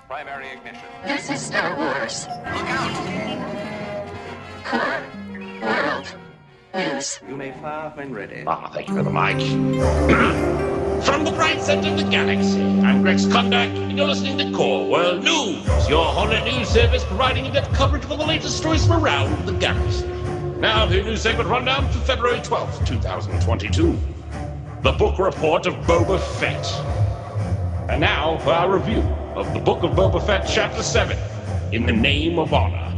Primary ignition. This is Star Wars. Look out! Core World News. You may fire when ready. Thank you for the mic. From the bright center of the galaxy, I'm Greg Skondak, and you're listening to Core World News, your Hornet news service providing in-depth coverage for the latest stories from around the galaxy. Now, the news segment rundown for February 12th, 2022. The book report of Boba Fett. And now for our review of the Book of Boba Fett, Chapter 7, In the Name of Honor.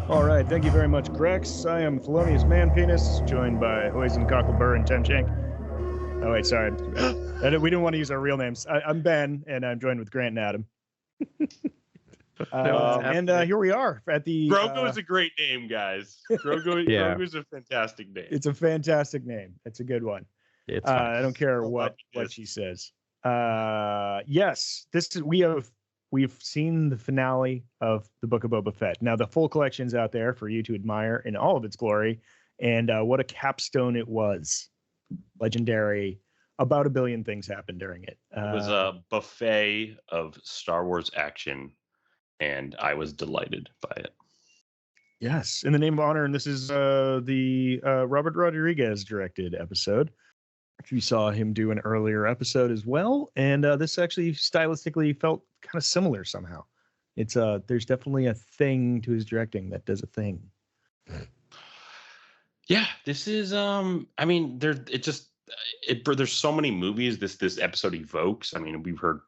All right, thank you very much, Grex. I am Felonious Man Penis, joined by Hoisin Cockleburr and Tem Shank. Oh, wait, sorry. We didn't want to use our real names. I'm Ben, and I'm joined with Grant and Adam. Here we are at the... Grogu is a great name, guys. Grogu is a fantastic name. It's a fantastic name. It's a good one. I don't care what she says. Yes, we've seen the finale of the Book of Boba Fett. Now the full collection's out there for you to admire in all of its glory, and what a capstone it was. Legendary. About 1 billion things happened during it. It was a buffet of Star Wars action, and I was delighted by it. Yes, In the Name of Honor, and this is the Robert Rodriguez directed episode. You saw him do an earlier episode as well, and this actually stylistically felt kind of similar somehow. It's there's definitely a thing to his directing that does a thing. Yeah, this is I mean, there's so many movies this episode evokes. I mean, we've heard,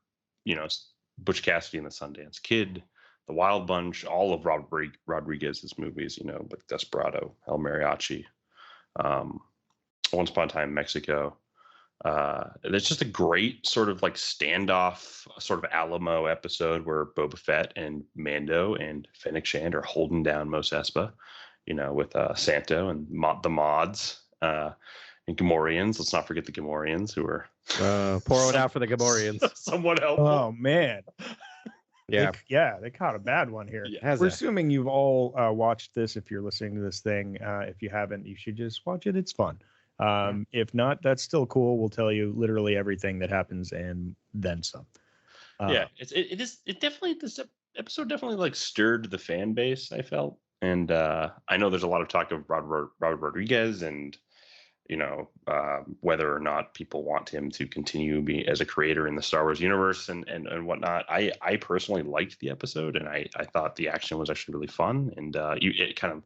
Butch Cassidy and the Sundance Kid, The Wild Bunch, all of Rodriguez's movies, with Desperado, El Mariachi, Once Upon a Time in Mexico. It's just a great sort of like standoff, sort of Alamo episode where Boba Fett and Mando and Fennec Shand are holding down Mos Espa, with Santo and the mods and Gamorreans. Let's not forget the Gamorreans, who are pour it out for the Gamorreans. Somewhat helpful. Oh man. Yeah. They caught a bad one here. Yeah. We're assuming you've all watched this. If you're listening to this thing, if you haven't, you should just watch it. It's fun. If not, that's still cool. We'll tell you literally everything that happens and then some. This episode definitely like stirred the fan base, I felt. And I know there's a lot of talk of Robert Rodriguez and, whether or not people want him to continue being as a creator in the Star Wars universe and whatnot. I personally liked the episode, and I thought the action was actually really fun. And it kind of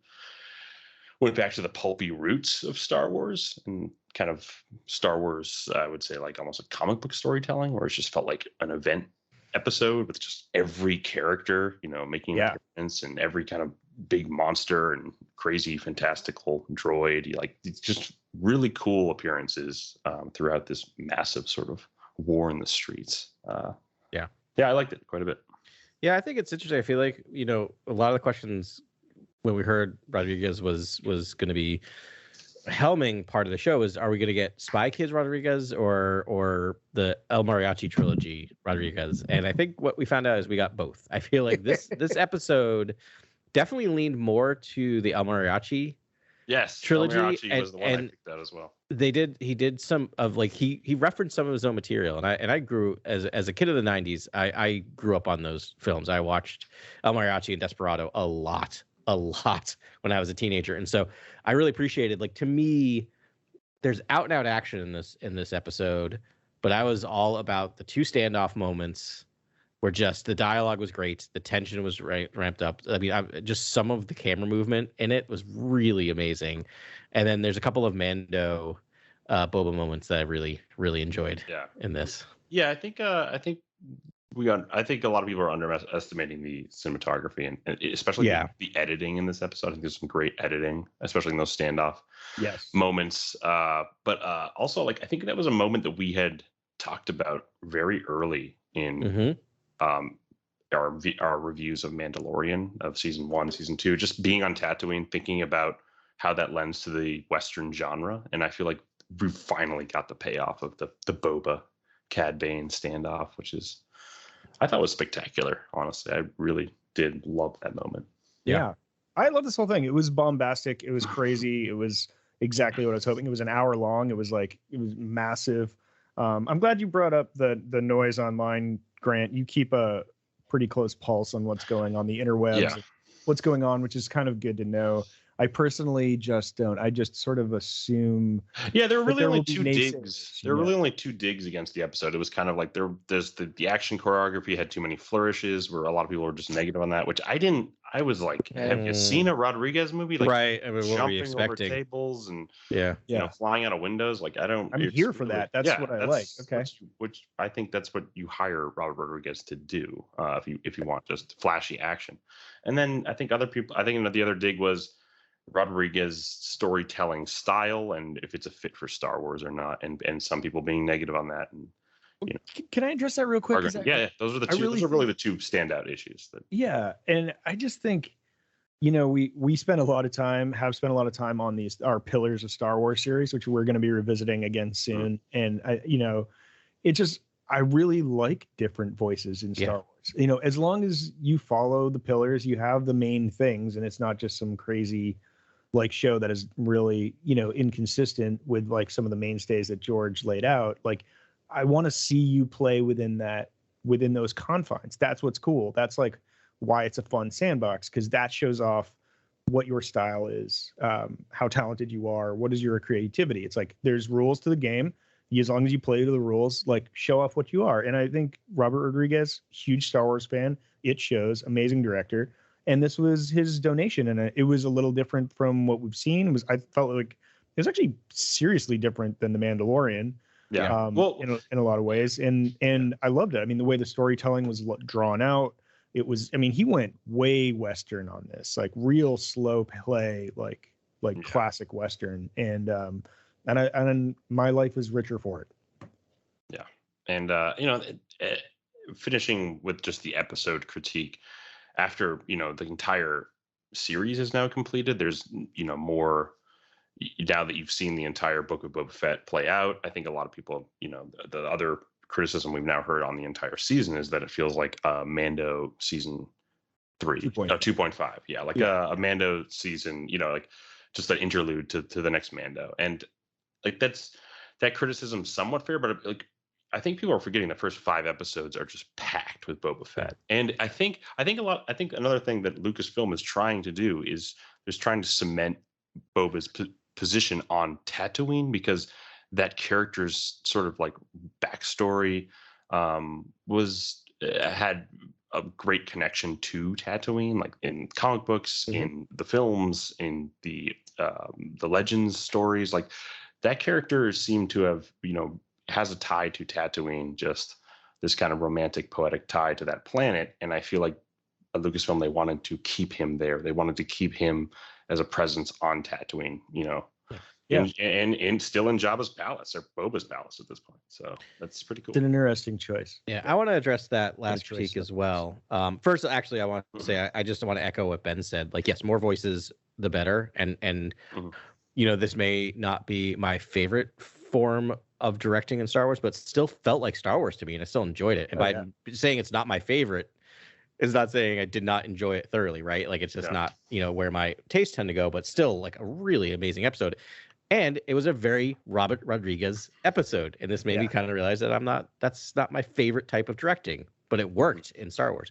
went back to the pulpy roots of Star Wars and kind of Star Wars, I would say, like almost like comic book storytelling, where it just felt like an event episode with just every character, making an appearance, and every kind of big monster and crazy fantastical droid. It's just really cool appearances throughout this massive sort of war in the streets. I liked it quite a bit. Yeah, I think it's interesting. I feel like, a lot of the questions when we heard Rodriguez was going to be helming part of the show is, are we going to get Spy Kids Rodriguez or the El Mariachi trilogy Rodriguez? And I think what we found out is we got both. I feel like this episode definitely leaned more to the El Mariachi trilogy. El Mariachi was the one I picked out as well. He did some of he referenced some of his own material, and I grew as a kid of the 90s. I grew up on those films. I watched El Mariachi and Desperado a lot when I was a teenager. And so I really appreciated, to me, there's out and out action in this episode, but I was all about the two standoff moments where just the dialogue was great. The tension was ramped up. I mean, just some of the camera movement in it was really amazing. And then there's a couple of Mando Boba moments that I really, really enjoyed in this. Yeah, I think I think a lot of people are underestimating the cinematography and especially the editing in this episode. I think there's some great editing, especially in those standoff moments. But also, I think that was a moment that we had talked about very early in our reviews of Mandalorian of season 1, season 2, just being on Tatooine, thinking about how that lends to the Western genre. And I feel like we finally got the payoff of the Boba Cadbane standoff, which is, I thought was spectacular. Honestly, I really did love that moment. Yeah. I love this whole thing. It was bombastic. It was crazy. It was exactly what I was hoping. It was an hour long. It was massive. I'm glad you brought up the noise online, Grant. You keep a pretty close pulse on what's going on the interwebs, what's going on, which is kind of good to know. I personally just don't. I just sort of assume. Yeah, there were really only two digs. There were really only two digs against the episode. It was kind of like there's the action choreography had too many flourishes, where a lot of people were just negative on that, which I didn't. I was like, have you seen a Rodriguez movie? Like, right. I mean, what were you expecting? Over tables and you know, flying out of windows. Like, I'm here for that. That's what I like. Okay. Which I think that's what you hire Robert Rodriguez to do if you want just flashy action. And then I think other people. I think the other dig was Rodriguez's storytelling style and if it's a fit for Star Wars or not, and some people being negative on that. And can I address that real quick? Those are the two. Those are really the two standout issues. And I just think, we spent a lot of time, on our Pillars of Star Wars series, which we're going to be revisiting again soon. And I really like different voices in Star Wars. As long as you follow the pillars, you have the main things, and it's not just some crazy like show that is really, inconsistent with like some of the mainstays that George laid out. Like, I want to see you play within those confines. That's what's cool. That's like why it's a fun sandbox, because that shows off what your style is, how talented you are, what is your creativity. It's like there's rules to the game. As long as you play to the rules, like show off what you are. And I think Robert Rodriguez, huge Star Wars fan, it shows, amazing director. And this was his donation, and it was a little different from what we've seen. I felt like it was actually seriously different than The Mandalorian. Yeah. In a lot of ways, and I loved it. I mean, the way the storytelling was drawn out, it was. I mean, he went way Western on this, like real slow play, like classic Western, and my life is richer for it. Yeah, and finishing with just the episode critique. After the entire series is now completed, there's more. Now that you've seen the entire Book of Boba Fett play out, I think a lot of people, the other criticism we've now heard on the entire season is that it feels like Mando season 3, 2.5. Yeah, like a Mando season, like just an interlude to the next Mando. And like that criticism somewhat fair, but like I think people are forgetting the first 5 episodes are just packed with Boba Fett. And I think another thing that Lucasfilm is trying to do is just trying to cement Boba's position on Tatooine, because that character's sort of like backstory had a great connection to Tatooine, like in comic books, in the films, in the Legends stories. Like that character seemed to have, has a tie to Tatooine, just this kind of romantic, poetic tie to that planet. And I feel like at Lucasfilm, they wanted to keep him there. They wanted to keep him as a presence on Tatooine, and still in Jabba's palace or Boba's palace at this point. So that's pretty cool. It's an interesting choice. Yeah, I want to address that last critique as well. First, actually, I want to say I just want to echo what Ben said. Like, yes, more voices, the better. And this may not be my favorite form of directing in Star Wars, but still felt like Star Wars to me, and I still enjoyed it. And by saying it's not my favorite, is not saying I did not enjoy it thoroughly, right? Like, it's just not, where my tastes tend to go, but still like a really amazing episode. And it was a very Robert Rodriguez episode. And this made me kind of realize that that's not my favorite type of directing, but it worked in Star Wars.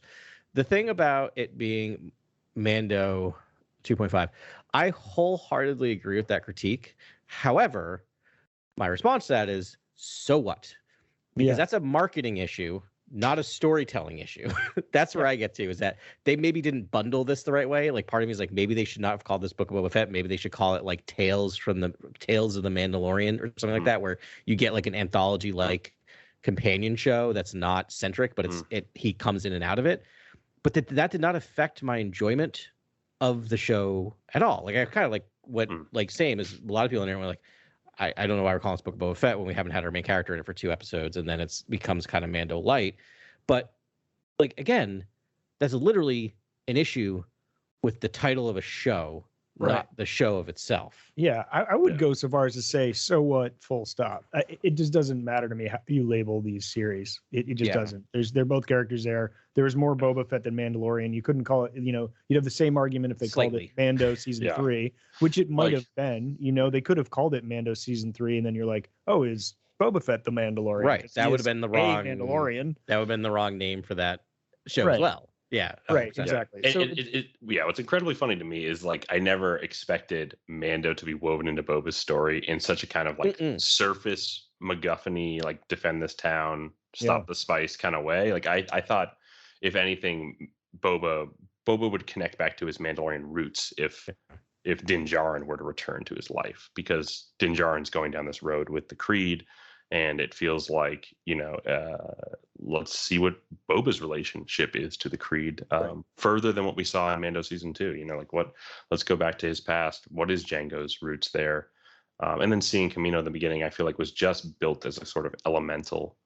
The thing about it being Mando 2.5, I wholeheartedly agree with that critique. However, my response to that is, so what? Because that's a marketing issue, not a storytelling issue. That's where I get to, is that they maybe didn't bundle this the right way. Like, part of me is like, maybe they should not have called this Book of Boba Fett. Maybe they should call it like Tales of the Mandalorian or something like that, where you get like an anthology like companion show that's not centric, but he comes in and out of it. But that did not affect my enjoyment of the show at all. Like, I kind of like what like same as a lot of people in there were like, I don't know why we're calling this Book of Boba Fett when we haven't had our main character in it for 2 episodes, and then it becomes kind of Mando light. But like, again, that's literally an issue with the title of a show, not the show of itself. Yeah, I would go so far as to say, so what, full stop. It just doesn't matter to me how you label these series. It just doesn't. They're both characters there. There is more Boba Fett than Mandalorian. You couldn't call it, you'd have the same argument if they called it Mando Season 3, which it might have been. They could have called it Mando Season 3, and then you're like, oh, is Boba Fett the Mandalorian? Right. That would have been the wrong Mandalorian. That would have been the wrong name for that show as well. Yeah. Right. Exactly. So what's incredibly funny to me is like I never expected Mando to be woven into Boba's story in such a kind of like surface MacGuffin-y, like defend this town, stop the spice kind of way. Like I thought, if anything, Boba would connect back to his Mandalorian roots if Din Djarin were to return to his life, because Din Djarin's going down this road with the Creed. And it feels like, let's see what Boba's relationship is to the Creed, further than what we saw in Mando season 2. Let's go back to his past. What is Jango's roots there? And then seeing Kamino in the beginning, I feel like was just built as a sort of elemental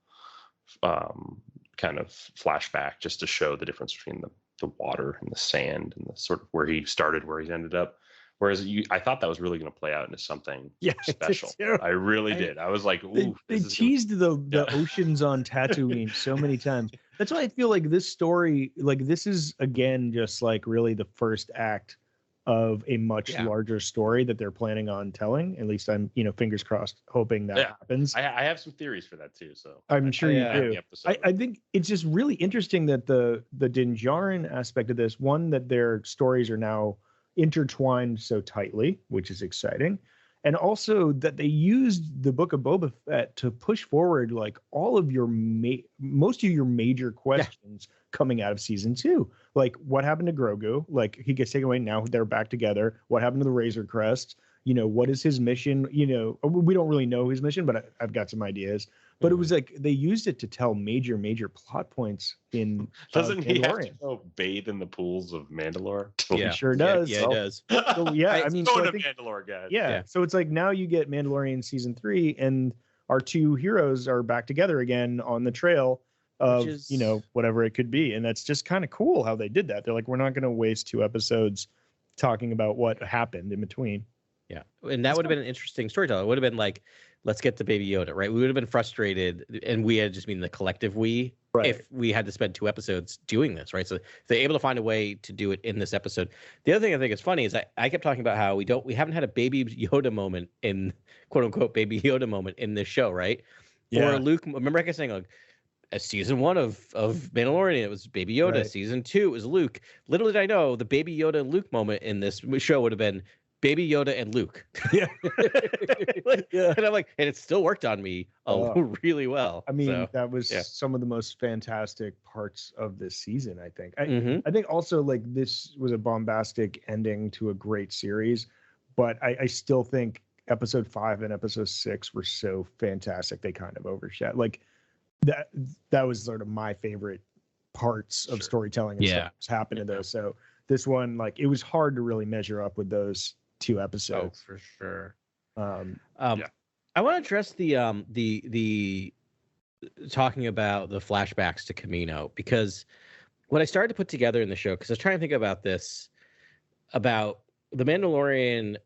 kind of flashback, just to show the difference between the water and the sand and the sort of where he started, where he's ended up. Whereas I thought that was really going to play out into something special. I really did. I was like, ooh. They teased the oceans on Tatooine so many times. That's why I feel like this story, like this is, again, just like really the first act of a much larger story that they're planning on telling. At least I'm, fingers crossed, hoping that happens. I have some theories for that too. So I'm sure you do. I think it's just really interesting that the Din Djarin aspect of this, one, that their stories are now intertwined so tightly, which is exciting, and also that they used the Book of Boba Fett to push forward like all of your most of your major questions coming out of season 2. Like, what happened to Grogu? Like, he gets taken away, now they're back together. What happened to the Razor Crest? What is his mission? We don't really know his mission, but I've got some ideas. But it was like they used it to tell major plot points in Doesn't he have to go bathe in the pools of Mandalore? He sure does. Yeah, he does. So, I think, Mandalore, guys. Yeah. So it's like now you get Mandalorian season 3, and our two heroes are back together again on the trail of whatever it could be, and that's just kind of cool how they did that. They're like, we're not going to waste 2 episodes talking about what happened in between. Yeah, and that would have been an interesting storytelling. It would have been like, let's get to Baby Yoda, right? We would have been frustrated, and we had just mean the collective we, if we had to spend 2 episodes doing this, right? So they're able to find a way to do it in this episode. The other thing I think is funny is I kept talking about how we haven't had a Baby Yoda moment in, quote unquote, Baby Yoda moment in this show, right? Yeah. Or Luke, remember I kept saying, like, as season 1 of Mandalorian, it was Baby Yoda. Right. Season 2, it was Luke. Little did I know the Baby Yoda and Luke moment in this show would have been Baby Yoda and Luke. Yeah. And I'm like, and it still worked on me really well. I mean, that was some of the most fantastic parts of this season, I think. I think also, like, this was a bombastic ending to a great series, but I still think episode 5 and episode 6 were so fantastic. They kind of overshadowed. Like, that was sort of my favorite parts of storytelling and stuff happened in those. So this one, like, it was hard to really measure up with those 2 episodes. Oh, for sure. I want to address the talking about the flashbacks to Kamino, because what I started to put together in the show, because I was trying to think about this, about the Mandalorian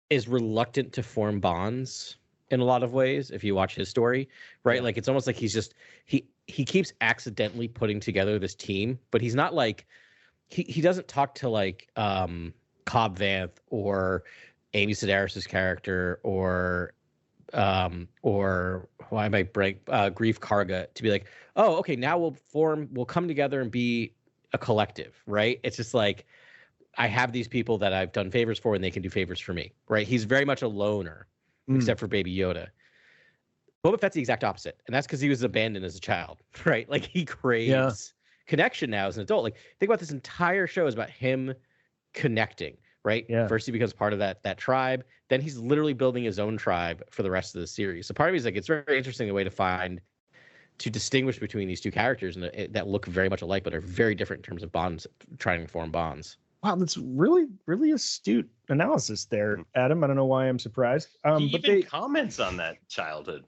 is reluctant to form bonds in a lot of ways if you watch his story, right? Like, it's almost like he's just he keeps accidentally putting together this team, but he's not like he doesn't talk to like Cobb Vanth or Amy Sedaris's character or why am I break Grief Karga to be like, oh, okay, now we'll come together and be a collective, right? It's just like, I have these people that I've done favors for and they can do favors for me, right? He's very much a loner, except for Baby Yoda. Boba Fett's the exact opposite, and that's because he was abandoned as a child, right? Like, he craves connection now as an adult. Like, think about this entire show is about him connecting, right? Yeah. First he becomes part of that tribe, then he's literally building his own tribe for the rest of the series. So part of me is like, it's very interesting the way to distinguish between these 2 characters and that look very much alike but are very different in terms of bonds, trying to form bonds. Wow, that's really, really astute analysis there, Adam. I don't know why I'm surprised. He even comments on that childhood.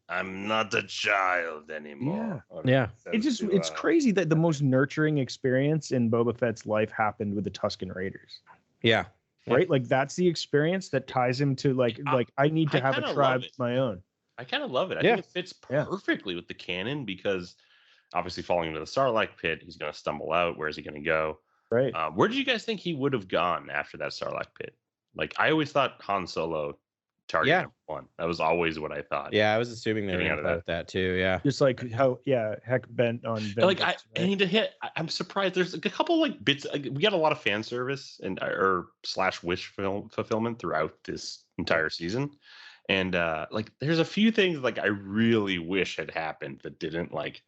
I'm not a child anymore. Yeah. It's crazy that the most nurturing experience in Boba Fett's life happened with the Tusken Raiders. Yeah. Right? Like, that's the experience that ties him to like I need to have a tribe of my own. I kind of love it. I think it fits perfectly with the canon, because obviously falling into the Sarlacc pit, he's going to stumble out. Where is he going to go? Right. Where did you guys think he would have gone after that Sarlacc pit? Like, I always thought Han Solo target number one. That was always what I thought. Yeah, I was assuming they were going to go with that too. Yeah, just like how Heck bent on vengeance, like I right? need to hit. I'm surprised. There's a couple like bits. We got a lot of fan service and or / wish fulfillment throughout this entire season, and like there's a few things like I really wish had happened that didn't. Like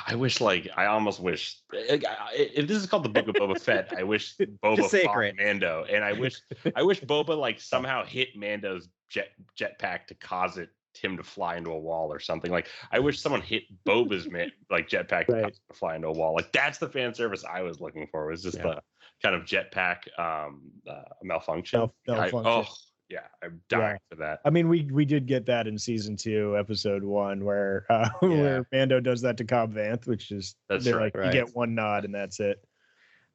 I almost wish if this is called the Book of Boba Fett, I wish Boba fought Mando, and I wish Boba like somehow hit Mando's jetpack to cause him to fly into a wall or something. Like I wish someone hit Boba's jetpack to cause him to fly into a wall. Like that's the fan service I was looking for. Was just the kind of jetpack malfunction. I'm dying for that. I mean, we did get that in season 2, episode 1, where where Mando does that to Cobb Vanth, which is you get one nod and that's it.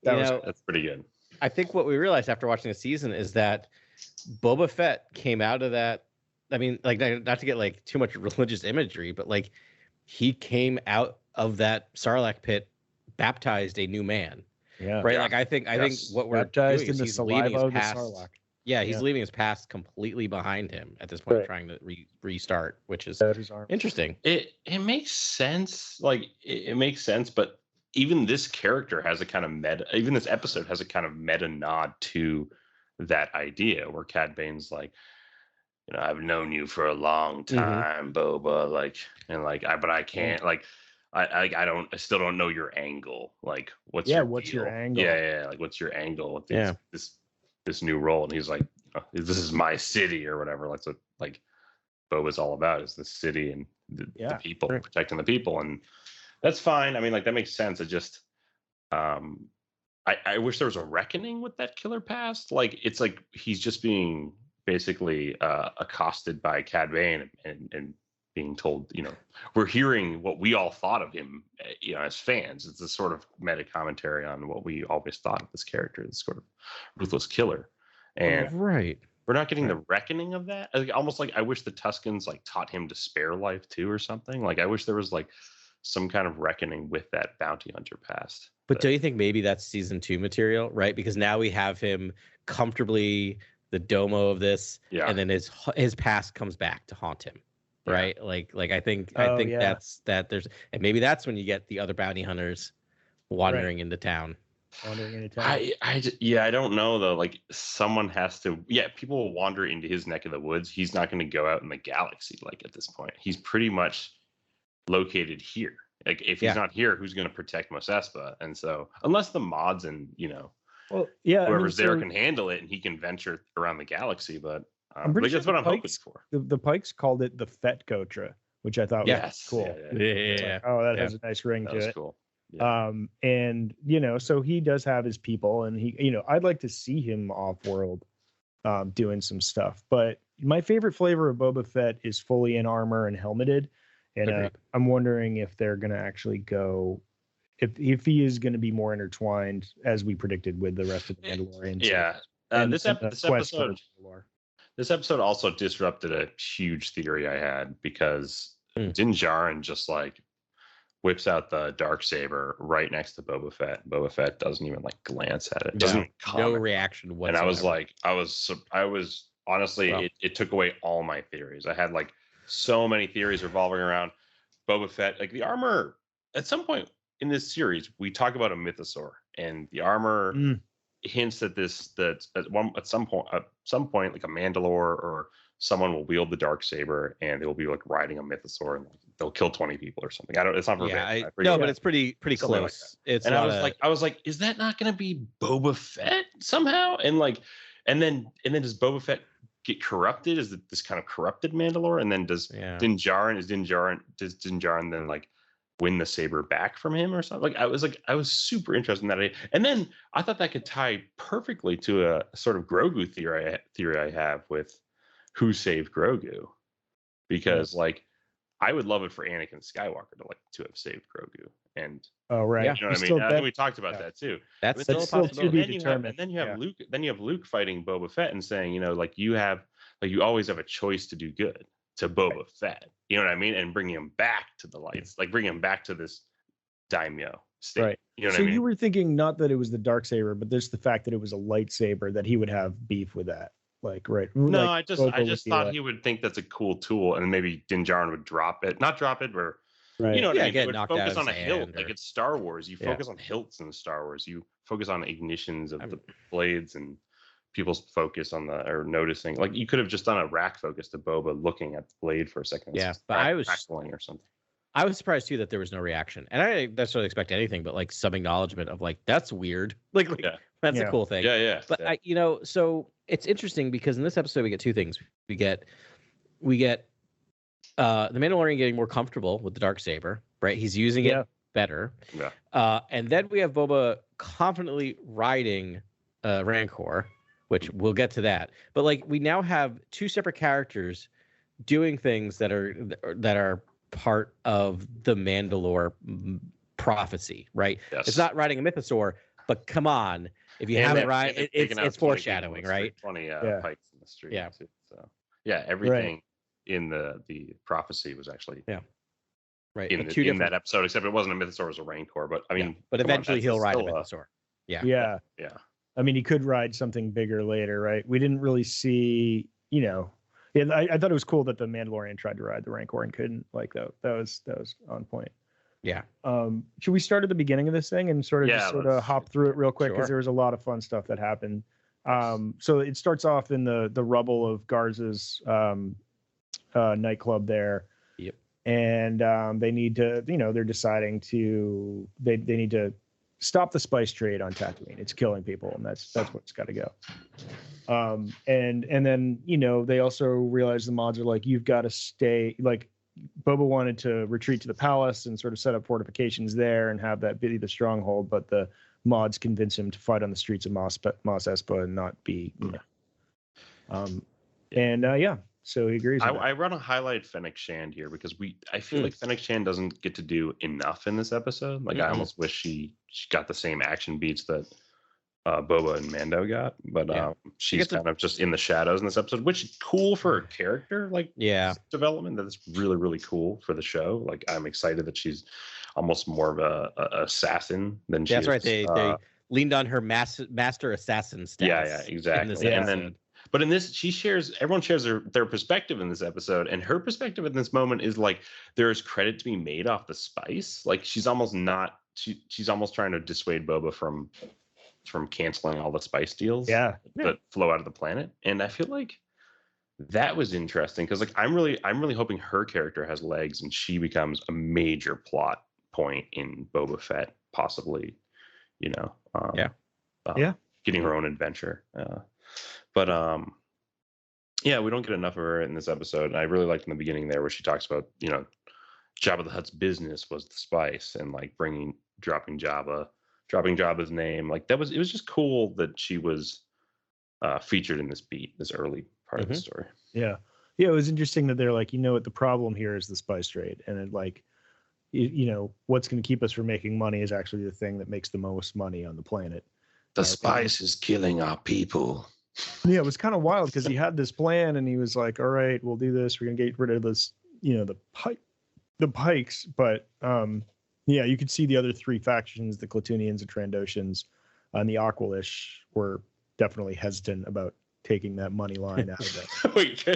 That's pretty good. I think what we realized after watching the season is that Boba Fett came out of that. I mean, like not to get like too much religious imagery, but like he came out of that Sarlacc pit, baptized a new man. Yeah. Right. Yeah. Like I think what we're baptized doing is in the saliva of the Sarlacc. Yeah, he's leaving his past completely behind him at this point, trying to restart, which is interesting. It makes sense. Like it makes sense, but even this character has a kind of even this episode has a kind of meta nod to that idea where Cad Bane's like, I've known you for a long time, Boba, but I can't, I still don't know your angle. Like, what's your angle? Yeah. Like, what's your angle with this new role? And he's like, this is my city or whatever. That's what Boba's all about, is the city and the people, protecting the people. And that's fine. I mean, like that makes sense. It just, I wish there was a reckoning with that killer past. Like, it's like, he's just being basically accosted by Cadbane and being told, we're hearing what we all thought of him, as fans. It's a sort of meta commentary on what we always thought of this character, this sort of ruthless killer. And we're not getting the reckoning of that. Almost like I wish the Tuskens taught him to spare life too or something. Like I wish there was some kind of reckoning with that bounty hunter past. But don't you think maybe that's season 2 material, right? Because now we have him comfortably the domo of this, and then his past comes back to haunt him. Right, like I think that's that. There's, and maybe that's when you get the other bounty hunters wandering into town. I don't know though. Like someone has to. Yeah, people will wander into his neck of the woods. He's not going to go out in the galaxy. Like at this point, he's pretty much located here. Like if he's not here, who's going to protect Mos Espa? And so unless the mods and whoever's there can handle it and he can venture around the galaxy, but. I'm pretty sure that's what I'm hoping for. The Pikes called it the Fett Gotra, which I thought was cool. Yeah. That has a nice ring to it. Cool. Yeah. And so he does have his people, and he, I'd like to see him off world, doing some stuff. But my favorite flavor of Boba Fett is fully in armor and helmeted, and I'm wondering if they're gonna actually go. If he is going to be more intertwined, as we predicted with the rest of the Mandalorians. Yeah. This episode also disrupted a huge theory I had, because Din Djarin just whips out the Darksaber right next to Boba Fett. Boba Fett doesn't even glance at it. Doesn't no reaction whatsoever. And I was honestly, it took away all my theories. I had so many theories revolving around Boba Fett. Like the armor, at some point in this series, we talk about a mythosaur, and the armor hints at at some point like a Mandalore or someone will wield the Darksaber and they will be riding a mythosaur and they'll kill 20 people or something. It's not verbatim. But it's pretty close. I was like, is that not going to be Boba Fett somehow? And then does Boba Fett get corrupted? Is it this kind of corrupted Mandalore? And then does Din Djarin then win the saber back from him or something? I was super interested in that idea. And then I thought that could tie perfectly to a sort of Grogu theory I have with who saved Grogu, because I would love it for Anakin Skywalker to have saved Grogu. And you know what I mean? I think we talked about that too. That's still a possibility. To be determined. And then you have Luke. Then you have Luke fighting Boba Fett and saying, you always have a choice to do good to Boba Fett. You know what I mean? And bringing him back to the lights, bringing him back to this daimyo state. Right. You know what I mean? You were thinking not that it was the Darksaber, but just the fact that it was a lightsaber, that he would have beef with that. Like, right? No, like, I just thought he would think that's a cool tool, and maybe Din Djarin would not drop it, or you know what I mean? He would focus on a hilt, like it's Star Wars. You focus on hilts in Star Wars. You focus on ignitions of the blades, and people's focus on or noticing. Like you could have just done a rack focus to Boba looking at the blade for a second. Yeah, but I was or something. I was surprised too that there was no reaction, and I didn't necessarily expect anything, but like some acknowledgement of like that's weird, like that's a cool thing. Yeah. But I, so it's interesting because in this episode we get two things. We get the Mandalorian getting more comfortable with the Darksaber, right? He's using it better. Yeah. And then we have Boba confidently riding Rancor, which we'll get to that. But like we now have two separate characters doing things that are part of the Mandalore prophecy, right? Yes. It's not riding a mythosaur, but come on, if you haven't ride, it's foreshadowing, right? 20 pikes in the street. Yeah. Too, so everything in the prophecy was actually right in that episode, except it wasn't a mythosaur, it was a Rancor. But I mean, but eventually he'll ride a mythosaur. Yeah. I mean, he could ride something bigger later, right? We didn't really see, I thought it was cool that the Mandalorian tried to ride the Rancor and couldn't. Like that was on point. Yeah. Should we start at the beginning of this thing and sort of hop through it real quick, because there was a lot of fun stuff that happened. So it starts off in the rubble of Garza's nightclub there. Yep. And they need to, they're deciding to they need to stop the spice trade on Tatooine. It's killing people, and that's what's got to go. And then they also realize the mods are like, you've got to stay. Like Boba wanted to retreat to the palace and sort of set up fortifications there and have that be the stronghold, but the mods convince him to fight on the streets of Mos Espa and not be. So he agrees. I want to highlight Fennec Shand here because I feel like Fennec Shand doesn't get to do enough in this episode. Like I almost wish she got the same action beats that Boba and Mando got, but she's kind of just in the shadows in this episode, which is cool for her character, like development. That's really, really cool for the show. Like I'm excited that she's almost more of a assassin than she is. That's right. They leaned on her master assassin status. Yeah, exactly. And then, but in this, everyone shares their perspective in this episode, and her perspective in this moment is like there is credit to be made off the spice. Like she's almost trying to dissuade Boba from canceling all the spice deals that flow out of the planet. And I feel like that was interesting because like I'm really hoping her character has legs and she becomes a major plot point in Boba Fett, possibly, getting her own adventure. But we don't get enough of her in this episode. And I really liked in the beginning there where she talks about, Jabba the Hutt's business was the spice, and like dropping Jabba's name. Like it was just cool that she was featured in this early part of the story. Yeah. It was interesting that they're like, what the problem here is the spice trade, and it like, what's going to keep us from making money is actually the thing that makes the most money on the planet. The spice is killing our people. Yeah, it was kind of wild because he had this plan and he was like, all right, we'll do this. We're going to get rid of this, the pikes. But you could see the other three factions, the Klatooinians, the Trandoshans, and the Aqualish were definitely hesitant about taking that money line out of it. Wait,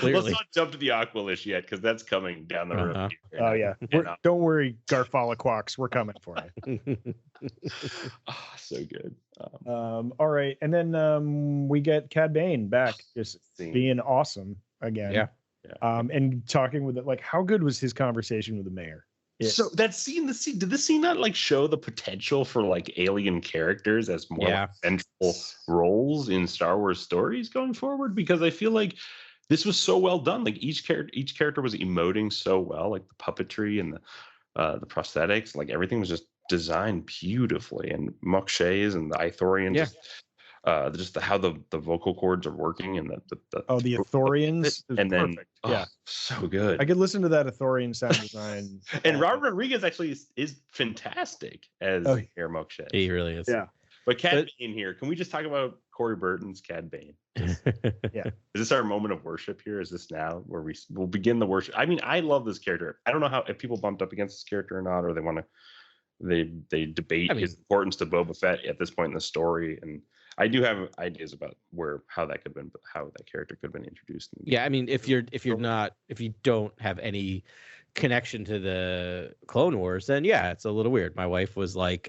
let's not jump to the Aqualish yet, because that's coming down the road. Oh yeah, don't worry, Garfalaquax, we're coming for you. So good. All right, and then we get Cadbane back, just being awesome again. Yeah. And talking with it, like, how good was his conversation with the mayor? So did this scene not like show the potential for like alien characters as more like central roles in Star Wars stories going forward? Because I feel like this was so well done. Like each character was emoting so well, like the puppetry and the prosthetics, like everything was just designed beautifully. And Mokshay's and the Ithorian, just how the vocal cords are working, and the Ithorians, and then so good. I could listen to that Ithorian sound design. And Robert Rodriguez actually is fantastic as Mayor Mokshay. He really is. Yeah. But Cadbane here, can we just talk about Corey Burton's Cadbane? Is this our moment of worship here? Is this now where we'll begin the worship? I mean, I love this character. I don't know if people bumped up against this character or not, or they debate his importance to Boba Fett at this point in the story. And I do have ideas about how that character could have been introduced. Yeah, I mean, if you don't have any connection to the Clone Wars, then yeah, it's a little weird. My wife was like,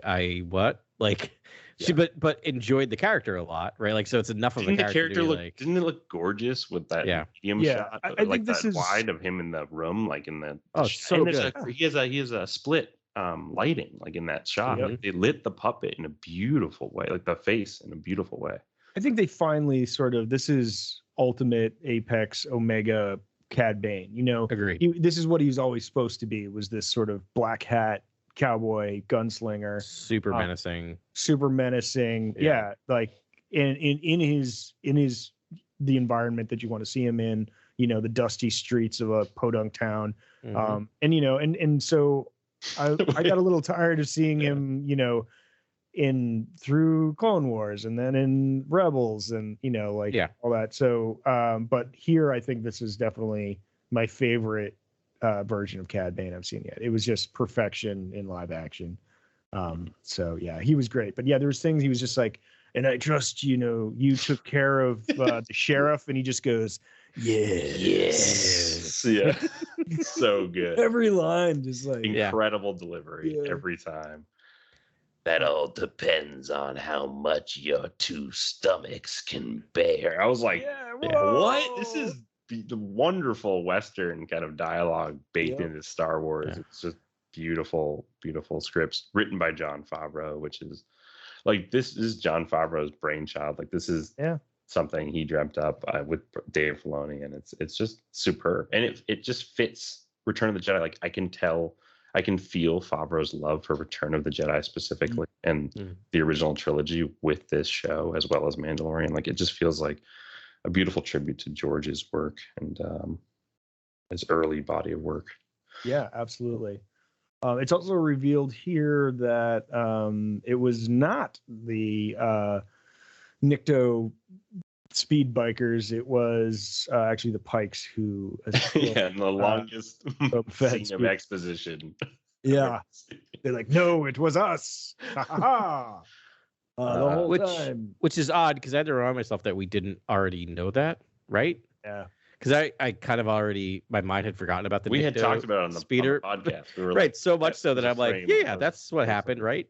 she but enjoyed the character a lot, right? Like, so it's enough of a character. Didn't it look gorgeous with that medium shot? I think this is wide of him in the room, like in the so good. He has a split lighting, like in that shot. Like, they lit the puppet in a beautiful way, like the face in a beautiful way. I think they finally this is ultimate apex omega Cad Bane. Agreed. This is what he's always supposed to be. Was this sort of black hat cowboy gunslinger, super menacing. Yeah, like in his the environment that you want to see him in. The dusty streets of a podunk town. And so I got a little tired of seeing him, through Clone Wars and then in Rebels and all that. So but here I think this is definitely my favorite version of Cad Bane I've seen yet. It was just perfection in live action. So yeah, he was great. But yeah, there was things he was just like, and I trust you took care of the sheriff, and he just goes, yes. Yeah. So good. Every line just like incredible delivery every time. That all depends on how much your two stomachs can bear. I was like, what? This is the wonderful Western kind of dialogue baked into Star Wars. Yeah. It's just beautiful, beautiful scripts written by Jon Favreau, which is like, this is Jon Favreau's brainchild. Like, this is something he dreamt up with Dave Filoni, and it's just superb. And it just fits Return of the Jedi. Like, I can feel Favreau's love for Return of the Jedi specifically and the original trilogy with this show, as well as Mandalorian. Like, it just feels like a beautiful tribute to George's work and his early body of work. Yeah, absolutely. It's also revealed here that it was not the Nikto speed bikers. It was actually the Pikes who and the longest scene of exposition. Yeah, they're like, no, it was us. The whole time. Which is odd, because I had to remind myself that we didn't already know that, right? Yeah. Because I kind of already, my mind had forgotten about the we had talked about it on the podcast. We were right, so much so that I'm like, yeah, that's what happened, right?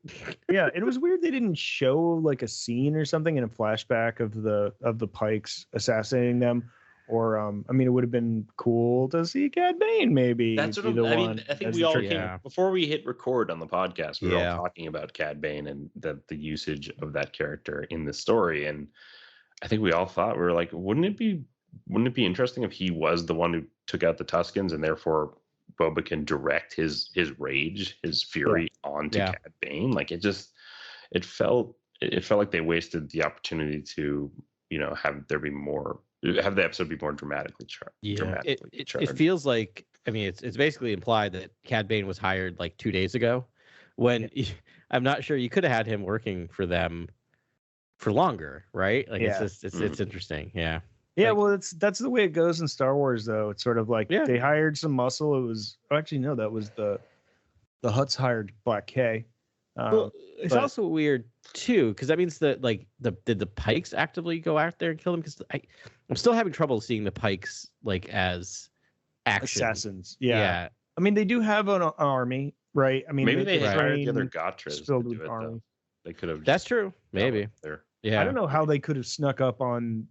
Yeah, it was weird they didn't show like a scene or something in a flashback of the Pikes assassinating them, or I mean, it would have been cool to see Cad Bane maybe. That's what I mean. I think we all came before we hit record on the podcast. We were all talking about Cad Bane and the usage of that character in the story, and I think we all thought, we were like, wouldn't it be interesting if he was the one who took out the Tuskens, and therefore Boba can direct his rage, his fury onto Cad Bane? Like, it felt like they wasted the opportunity to, have the episode be more dramatically charged. It feels like, I mean, it's basically implied that Cad Bane was hired like 2 days ago, when I'm not sure you could have had him working for them for longer, right? Like, it's interesting. Yeah. Yeah, well, that's the way it goes in Star Wars, though. It's sort of like they hired some muscle. It was that was the Hutts hired Black K. Well, it's also weird too, because that means that did the Pikes actively go out there and kill them? Because I'm still having trouble seeing the Pikes like as action assassins. Yeah. I mean, they do have an army, right? I mean, maybe they hired the other Gotras to do it. Army. They could have. That's true. Maybe. Yeah. I don't know how they could have snuck up on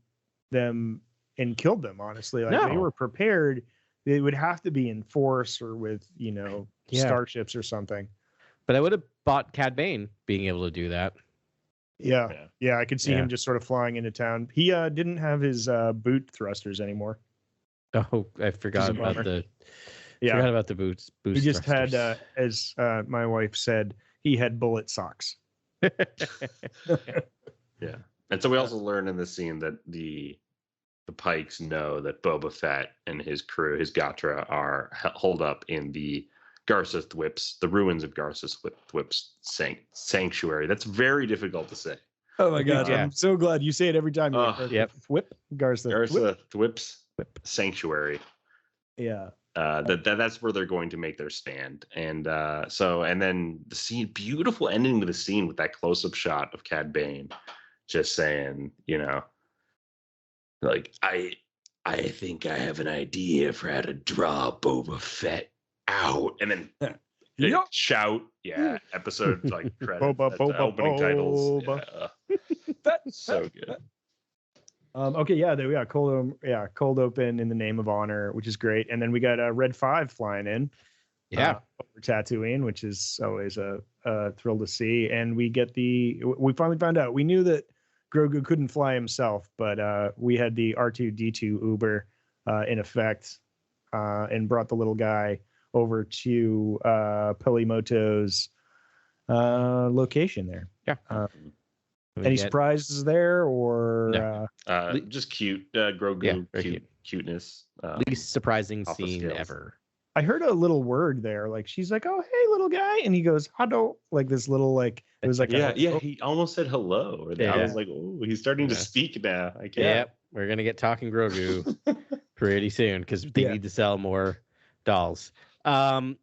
them and killed them, honestly. Like, they were prepared. They would have to be in force or with starships or something. But I would have bought Cad Bane being able to do that. Yeah, I could see him just sort of flying into town. He didn't have his boot thrusters anymore. Oh, I forgot about forgot about the boots. He just thrusters. Had, as my wife said, he had bullet socks. Yeah. And so we also learn in this scene that the Pikes know that Boba Fett and his crew, his Gatra, are holed up in the Garsa Thwips, the ruins of Garsa Thwips sanctuary. That's very difficult to say. Oh my God! I'm so glad you say it every time. Thwip Garsa Thwips sanctuary. Yeah. That's where they're going to make their stand, and then the scene, beautiful ending to the scene with that close-up shot of Cad Bane just saying, like, I think I have an idea for how to draw Boba Fett out, and then shout, episode like credits, opening titles, so good. Okay, there we got cold open in the name of honor, which is great, and then we got Red 5 flying in, over Tatooine, which is always a thrill to see, and we finally found out. We knew that Grogu couldn't fly himself, but we had the R2-D2 Uber in effect, and brought the little guy over to Pelimoto's location there. Any surprises there, or just cute Grogu cuteness? Least surprising scene ever. I heard a little word there, like she's like, "Oh, hey, little guy," and he goes, "Hello," like this little like it was like he almost said hello. I was like, "Oh, he's starting to speak now." I can't. Yep, we're gonna get talking Grogu pretty soon because they need to sell more dolls. But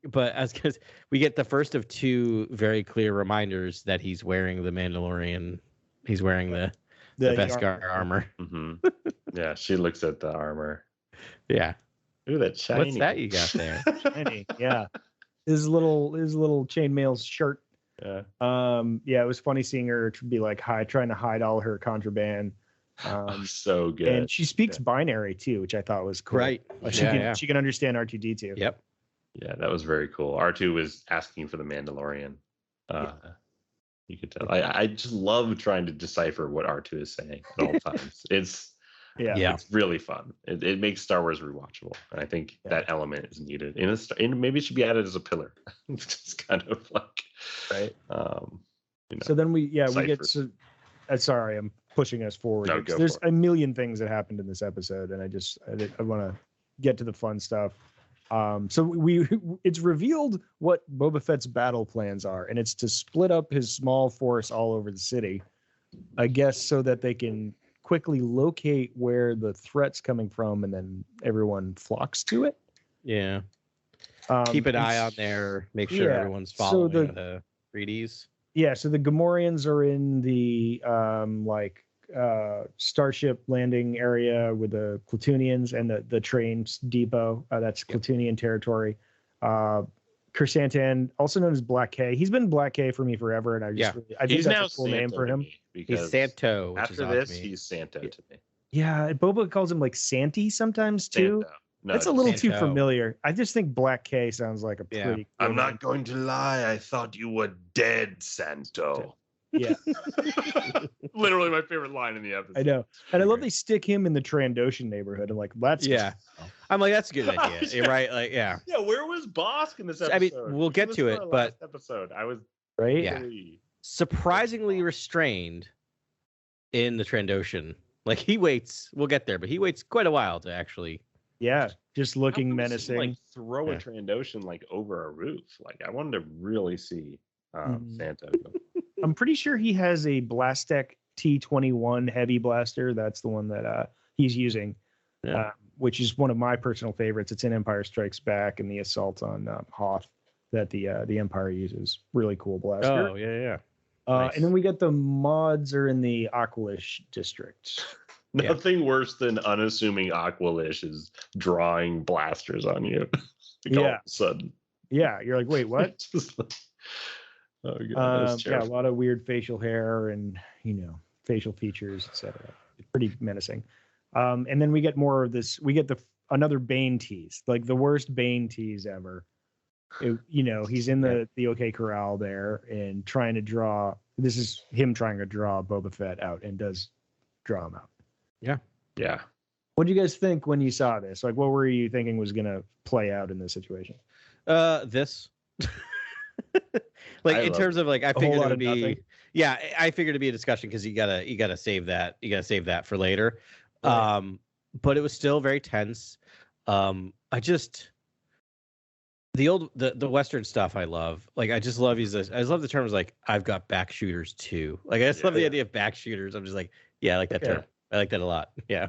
because we get the first of two very clear reminders that he's wearing the Mandalorian, he's wearing the Beskar armor. Mm-hmm. Yeah, she looks at the armor. Yeah. Ooh, that shiny. What's that you got there? Shiny, yeah. His little chainmail shirt. Yeah. It was funny seeing her be like trying to hide all her contraband. So good. And she speaks binary too, which I thought was cool. Right. She can understand R2-D2. Yep. Yeah, that was very cool. R2 was asking for the Mandalorian. You could tell. I just love trying to decipher what R2 is saying at all times. It's really fun. It makes Star Wars rewatchable, and I think that element is needed. Maybe it should be added as a pillar. It's just kind of like right. So then we get to. Sorry, I'm pushing us forward. No, there's a million things that happened in this episode, and I want to get to the fun stuff. So it's revealed what Boba Fett's battle plans are, and it's to split up his small force all over the city, I guess, so that they can quickly locate where the threat's coming from, and then everyone flocks to it. Yeah. Keep an eye on there. Make sure everyone's following the 3Ds. Yeah. So the Gamorreans are in the starship landing area with the Klatooinians and the train depot. That's Klatooinian territory. Chrysanthemum, also known as Black K. He's been Black K for me forever, and I think that's a cool name for him. He's Santo. After this, he's Santo to me. Yeah, Boba calls him like Santy sometimes too. Santo. No, that's a little too familiar. I just think Black K sounds like a pretty. Cool I'm not going to lie. I thought you were dead, Santo. Yeah. Literally my favorite line in the episode. I know. And I love they stick him in the Trandoshan neighborhood. I'm like, that's I'm like, that's a good idea. You're right. Like, yeah. Yeah, where was Bosk in this episode? I mean, we'll get to it, but episode. I was surprisingly restrained in the Trandoshan. Like he waits, we'll get there, but he waits quite a while to actually just looking menacing. Like throw a Trandoshan like over a roof. Like I wanted to really see Santo. I'm pretty sure he has a Blastech T-21 heavy blaster. That's the one that he's using, which is one of my personal favorites. It's in Empire Strikes Back and the assault on Hoth that the Empire uses. Really cool blaster. Oh, yeah. Nice. And then we got the mods are in the Aqualish district. Nothing worse than unassuming Aqualish is drawing blasters on you. All of a sudden. Yeah, you're like, wait, what? Oh God, a lot of weird facial hair and facial features, etc. Pretty menacing. And then we get more of this. We get another Bane tease, like the worst Bane tease ever. He's in the OK Corral there and trying to draw. This is him trying to draw Boba Fett out, and does draw him out. Yeah. What do you guys think when you saw this? Like, what were you thinking was going to play out in this situation? This. Like in terms of like, I figured it would be nothing. Yeah, I figured it'd be a discussion because you gotta save that. You gotta save that for later. Right. But it was still very tense. I just the Western stuff I love. Like I just love I just love the terms like I've got back shooters too. Like I just love the idea of back shooters. I'm just like, I like that term. I like that a lot. Yeah.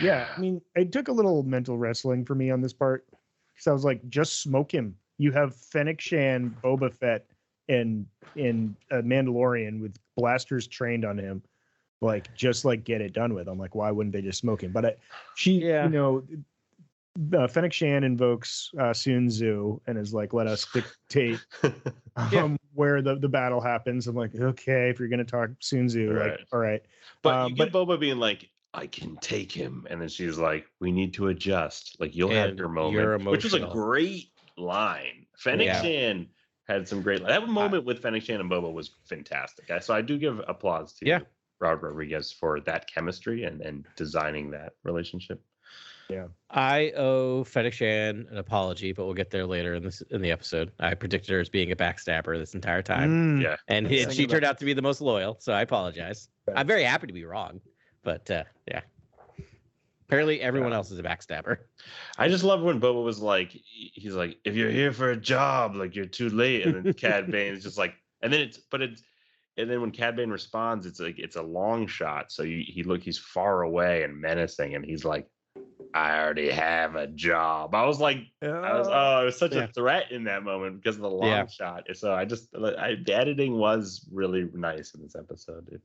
Yeah. I mean, it took a little mental wrestling for me on this part because I was like, just smoke him. You have Fennec Shan, Boba Fett, in Mandalorian with blasters trained on him, like just like get it done with. I'm like, why wouldn't they just smoke him? But Fennec Shan invokes Sun Tzu and is like, let us dictate where the battle happens. I'm like, okay, if you're gonna talk Sun Tzu, like, all right. But you get Boba being like, I can take him, and then she's like, we need to adjust. Like, you'll have your moment, which was a great line. Fennec Shan had some great. That moment with Fennec Shan and Boba was fantastic. So I do give applause to Robert Rodriguez for that chemistry and designing that relationship. Yeah, I owe Fennec Shan an apology, but we'll get there later in the episode. I predicted her as being a backstabber this entire time. And she turned out to be the most loyal, so I apologize. I'm very happy to be wrong, but apparently everyone else is a backstabber. I just love when Boba was like, he's like, if you're here for a job, like you're too late, and then Cad Bane is just like, and then when Cad Bane responds, it's like it's a long shot, so he's far away and menacing, and he's like, I already have a job. I was like, it was such a threat in that moment because of the long shot. So the editing was really nice in this episode.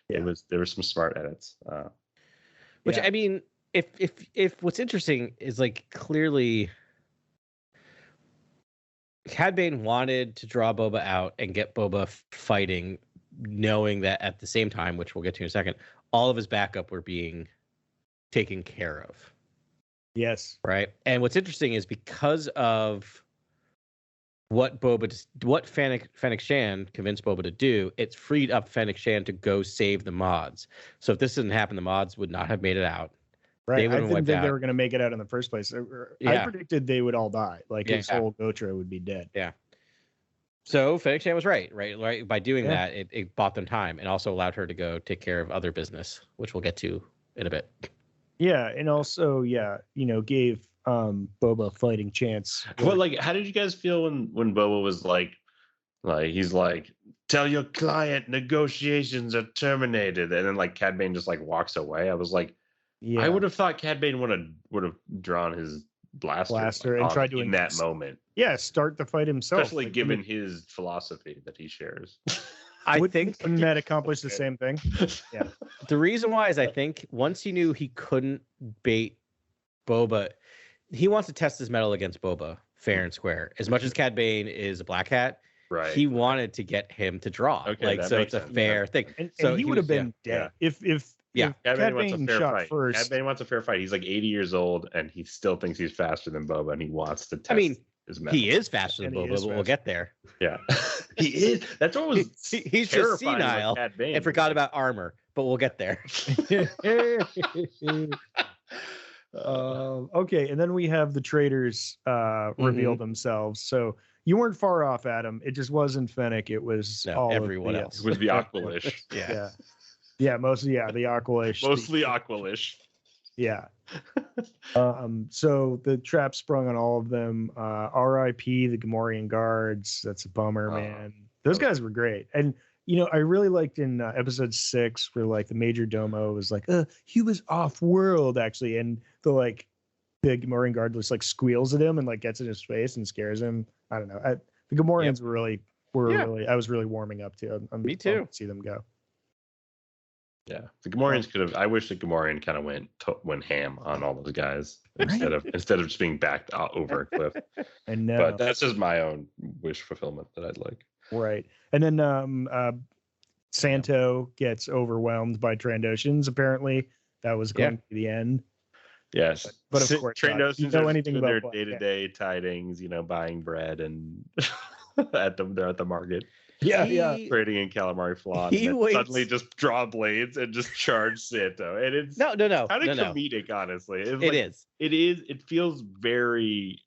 There were some smart edits. Which I mean, if what's interesting is like clearly Cad Bane wanted to draw Boba out and get Boba fighting, knowing that at the same time, which we'll get to in a second, all of his backup were being taken care of. Yes. Right. And what's interesting is because of what Fennec Shan convinced Boba to do, it's freed up Fennec Shan to go save the mods. So if this didn't happen, the mods would not have made it out. Right. I didn't think they were going to make it out in the first place. I predicted they would all die. Like his whole Gotra would be dead. Yeah. So Fennec Shan was right. By doing that, it bought them time and also allowed her to go take care of other business, which we'll get to in a bit. Yeah, and also, gave Boba a fighting chance. Well, like, how did you guys feel when Boba was like he's like, tell your client negotiations are terminated, and then like Cad Bane just like walks away. I was like, I would have thought Cad Bane would have drawn his blaster and tried to in that moment. Yeah, start the fight himself, especially given his philosophy that he shares. I think that accomplished the same thing. Yeah. The reason why is I think once he knew he couldn't bait Boba, he wants to test his mettle against Boba fair and square. As much as Cad Bane is a black hat, he wanted to get him to draw. Okay, so it's a fair thing. And so he would have been dead if Cad Bane shot first. Cad Bane wants a fair fight. He's like 80 years old and he still thinks he's faster than Boba, and he wants to test. He is faster than Boba, but we'll get there. Yeah, he is. That's what was. He's just senile and forgot about armor, but we'll get there. Okay, and then we have the traitors reveal themselves. So you weren't far off, Adam. It just wasn't Fennec. It was everyone else. It was the Aqualish. Yeah, mostly the Aqualish. Mostly Aqualish. Yeah. So the trap sprung on all of them. R.I.P. the Gamorrean guards. That's a bummer, man. Those guys were great. And I really liked in episode 6 where like the Major Domo was like, he was off world actually, and the Gamorrean guard just like squeals at him and like gets in his face and scares him. I don't know. The Gamorreans were really. I was really warming up to. Me too. See them go. Yeah, the Gamorreans could have. I wish the Gamorrean kind of went ham on all those guys instead of just being backed over a cliff. And but that's just my own wish fulfillment that I'd like. Right, and then Santo gets overwhelmed by Trandoshans. Apparently, that was going to be the end. Yes, but of course, Trandoshans know anything about their day-to-day tidings. Buying bread and they're at the market. Trading in calamari floss. Suddenly just draw blades and just charge Santo. And it's no. Kind of comedic, honestly. It feels very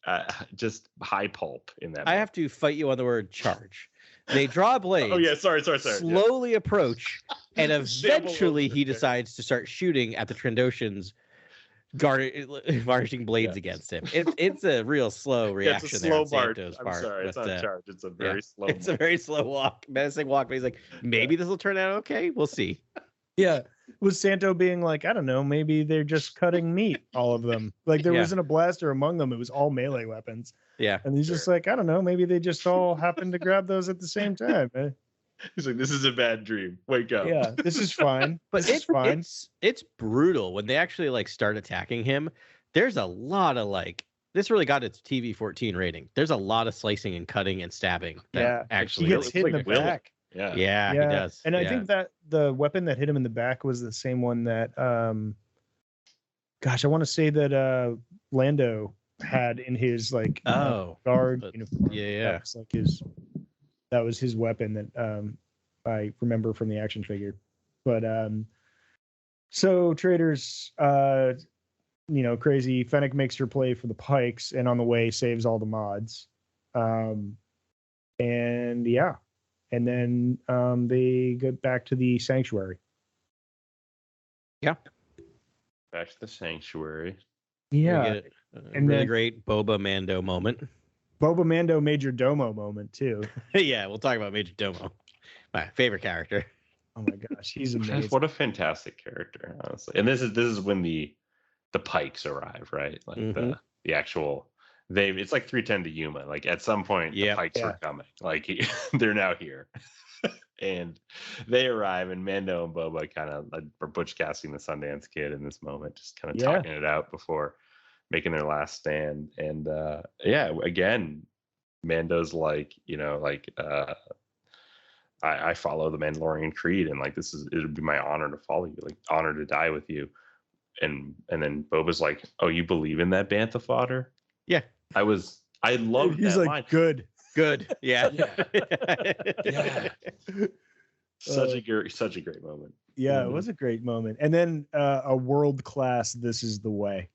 just high pulp in that. I have to fight you on the word charge. They draw blades. Oh yeah, sorry. Slowly approach, and eventually he decides to start shooting at the Trandoshans, varnishing blades against him. It's a real slow reaction. It's a slow there march. I'm sorry, it's not charge. It's a very slow. It's a very slow walk, menacing walk. But he's like, maybe this will turn out okay. We'll see. Yeah, was Santo being like, I don't know, maybe they're just cutting meat, all of them. Like there wasn't a blaster among them. It was all melee weapons. Yeah. And he's just like, I don't know, maybe they just all happened to grab those at the same time. He's like, this is a bad dream. Wake up. Yeah, this is fine. But it's brutal when they actually like start attacking him. There's a lot of like, this really got its TV-14 rating. There's a lot of slicing and cutting and stabbing. Actually he gets hit in the back. Yeah, he does. And I think that the weapon that hit him in the back was the same one that, I want to say that Lando had in his like guard uniform. Yeah. That was his weapon that I remember from the action figure. But so traders, crazy. Fennec makes her play for the Pikes, and on the way saves all the mods. And then they get back to the sanctuary. Yeah. Back to the sanctuary. Yeah. And really great Boba Mando moment. Boba Mando Major Domo moment too. Yeah, we'll talk about Major Domo. My favorite character. Oh my gosh, he's amazing. What a fantastic character, honestly. And this is when the Pikes arrive, right? Like the actual it's like 310 to Yuma. Like at some point the Pikes are coming. Like they're now here. And they arrive, and Mando and Boba kind of are Butch Cassidy and the Sundance Kid in this moment, just kind of talking it out before making their last stand. And again, Mando's like, I follow the Mandalorian creed, and like it would be my honor to follow you, like honor to die with you. And then Boba's like, oh, you believe in that bantha fodder? Yeah. I loved He's that like, line. Good. Yeah. Yeah. Such a great moment. Yeah, it was a great moment. And then a world-class "This is the way."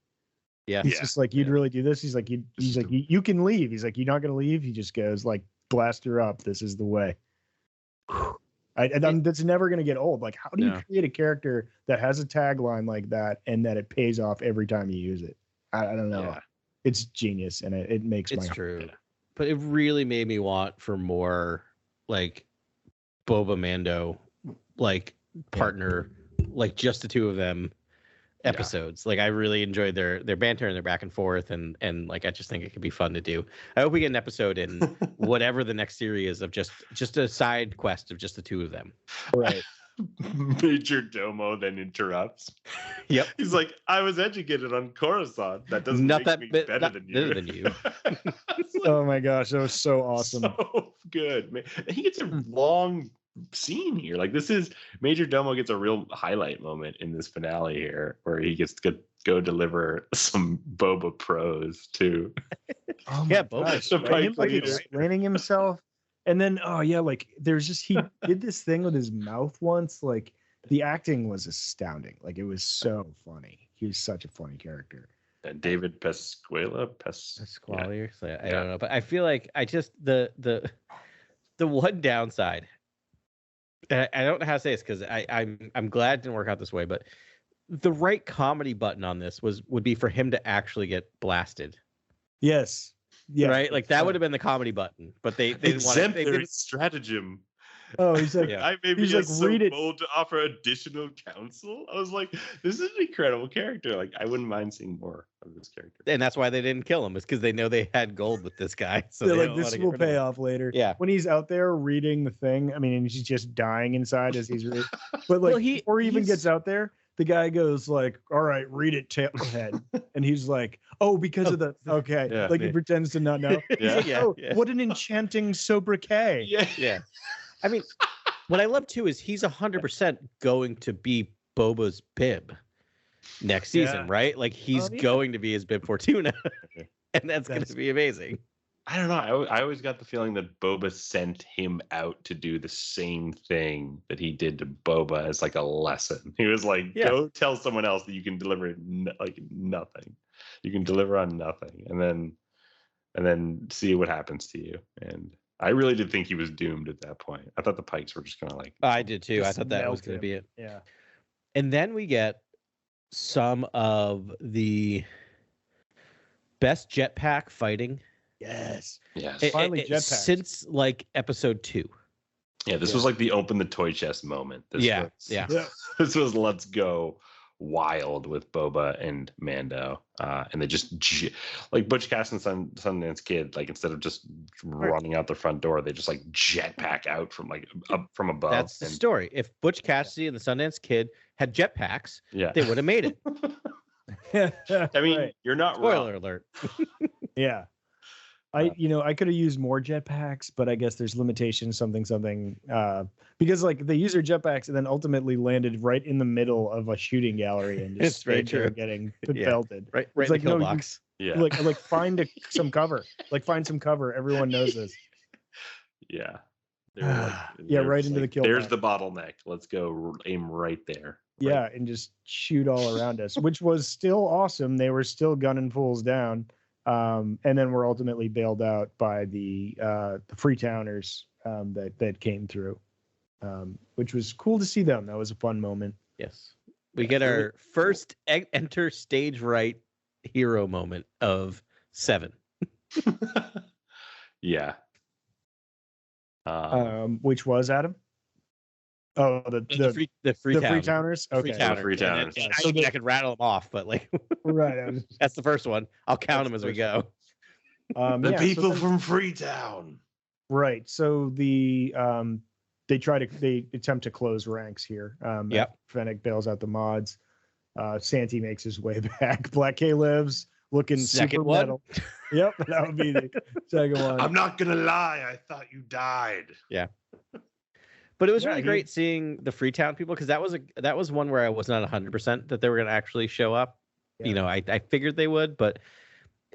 Yeah. He's just like, you'd really do this? He's like, you can leave. He's like, you're not going to leave? He just goes like, blast her up. This is the way. That's never going to get old. Like, how do you create a character that has a tagline like that and that it pays off every time you use it? I don't know. Yeah. It's genius, and it makes my heart. True. But it really made me want for more like Boba Mando, like partner, like just the two of them episodes. Like I really enjoyed their banter and their back and forth, and like I just think it could be fun to do. I hope we get an episode in whatever the next series is of just a side quest of just the two of them. Right. Major Domo then interrupts. Yep. He's like, I was educated on Coruscant. That doesn't make me better than you. Oh my gosh, that was so awesome. So good, man. He gets a long scene here. Like Major Domo gets a real highlight moment in this finale here, where he gets to go deliver some Boba pros too. Oh my gosh, him like explaining himself. And then, he did this thing with his mouth once. Like, the acting was astounding. Like, it was so funny. He was such a funny character. And David Pasquale, I don't know, but I feel like I just the one downside. I don't know how to say this because I'm glad it didn't work out this way, but the right comedy button on this would be for him to actually get blasted. Yes. Yeah, right. Like that would have been the comedy button, but they didn't want their stratagem. Oh, he's like, I may be so bold to offer additional counsel. I was like, this is an incredible character. Like, I wouldn't mind seeing more of this character. And that's why they didn't kill him, is because they know they had gold with this guy. So they're like, this will pay off later. Yeah. When he's out there reading the thing, I mean, and he's just dying inside as he's reading. But like, before he even gets out there, the guy goes like, all right, read it, tailhead. And he's like, because of the, okay. Yeah, he pretends to not know. What an enchanting sobriquet. Yeah. I mean, what I love too is he's 100% going to be Boba's bib next season, right? Like he's going to be his bib Fortuna. And that's going to be amazing. I don't know. I always got the feeling that Boba sent him out to do the same thing that he did to Boba as like a lesson. He was like, go tell someone else that you can deliver nothing. You can deliver on nothing, and then see what happens to you. And I really did think he was doomed at that point. I thought the Pikes were just gonna like. I did too. I thought that was gonna be it. Yeah. And then we get some of the best jetpack fighting. Yes. Finally, jetpack since like episode 2. Yeah, this was like the open the toy chest moment. This was let's go wild with Boba and Mando, and they just like Butch Cassidy and Sundance Kid. Like instead of just running out the front door, they just like jetpack out from like from above. That's the story. If Butch Cassidy and the Sundance Kid had jetpacks, they would have made it. I mean, you're not Spoiler wrong. alert. Yeah. I could have used more jetpacks, but I guess there's limitations, something, because like they use their jetpacks and then ultimately landed right in the middle of a shooting gallery and just stayed there getting pelted. Right it's in like, the kill box. Like find some cover. Like find some cover. Everyone knows this. Yeah. Right into the kill There's box. the bottleneck. Let's go aim right there. Yeah, and just shoot all around us, which was still awesome. They were still gunning fools down. And then we're ultimately bailed out by the Freetowners that came through, which was cool to see them. That was a fun moment. Yes, we get our first enter stage right hero moment of 7. Yeah. Which was Adam. Oh, the Freetowners. Okay, the Freetowners. I could rattle them off, but like, right. That's the first one. I'll count them as we go. The people from Freetown. Right. So they attempt to close ranks here. Fennec bails out the mods. Santi makes his way back. Black K lives, looking second super one. metal. Yep, that would be the second one. I'm not gonna lie, I thought you died. Yeah. But it was really great seeing the Freetown people, because that was one where I was not 100% that they were going to actually show up. Yeah. I figured they would, but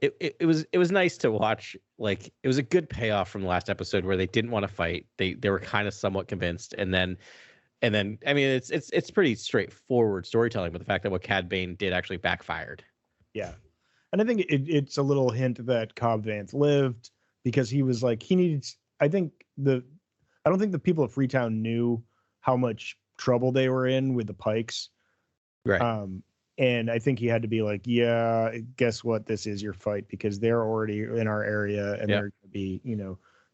it was nice to watch. Like, it was a good payoff from the last episode where they didn't want to fight. They were kind of somewhat convinced, and then I mean it's pretty straightforward storytelling, but the fact that what Cadbane did actually backfired. Yeah, and I think it's a little hint that Cobb Vanth lived because he was like he needed. I don't think the people of Freetown knew how much trouble they were in with the Pikes. Right. And I think he had to be like, yeah, guess what? This is your fight because they're already in our area and they're going to be,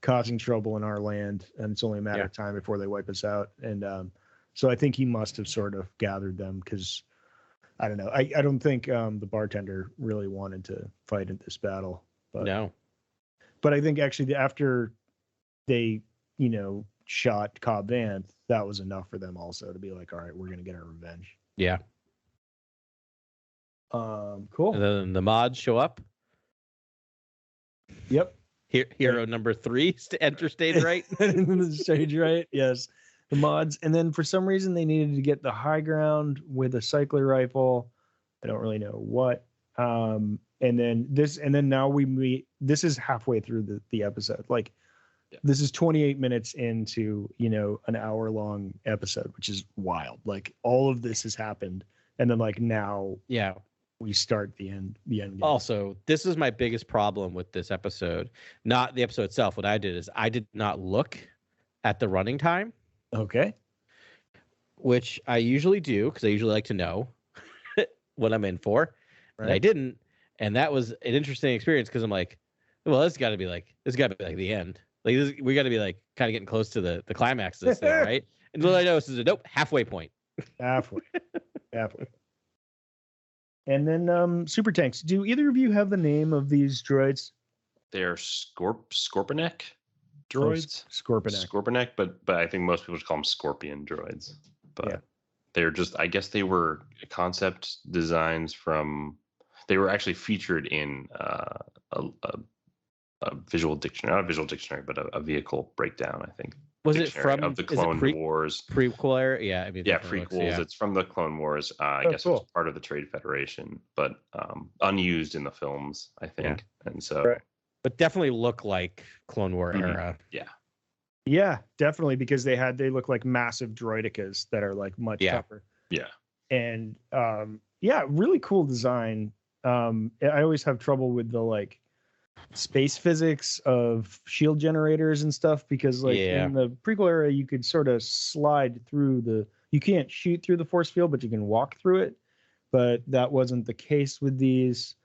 causing trouble in our land. And it's only a matter of time before they wipe us out. And so I think he must have sort of gathered them because I don't know. I don't think the bartender really wanted to fight in this battle. But, no. But I think actually after they, shot Cobb Vanth, that was enough for them also to be like, all right, we're going to get our revenge. Yeah. Cool. And then the mods show up. Yep. Hero number 3 to enter stage right. Stage right. Yes. The mods. And then for some reason they needed to get the high ground with a cycler rifle. I don't really know what. And then now we meet, this is halfway through the episode. Like, this is 28 minutes into, an hour-long episode, which is wild. Like, all of this has happened. And then, like, now we start the end game. Also, this is my biggest problem with this episode. Not the episode itself. What I did is I did not look at the running time. Okay. Which I usually do, because I usually like to know what I'm in for. Right. And I didn't. And that was an interesting experience, because I'm like, well, this got to be like the end. Like, we got to be like kind of getting close to the climax of this thing, right? And what I noticed is halfway point. Halfway. And then super tanks. Do either of you have the name of these droids? They're Scorpinek droids. Scorpinek, but I think most people just call them Scorpion droids. But they're just, I guess they were concept designs from. They were actually featured in a visual dictionary, not a visual dictionary, but a vehicle breakdown, I think. Was it from of the Clone Wars prequel era? Yeah, I mean, prequels. It's from the Clone Wars. I guess it was part of the Trade Federation, but unused in the films, I think. Yeah. And so, but definitely look like Clone War era. Yeah, definitely, because they look like massive droidicas that are like much tougher. Yeah, and really cool design. I always have trouble with the like space physics of shield generators and stuff, because like in the prequel era you could sort of slide through you can't shoot through the force field, but you can walk through it. But that wasn't the case with these.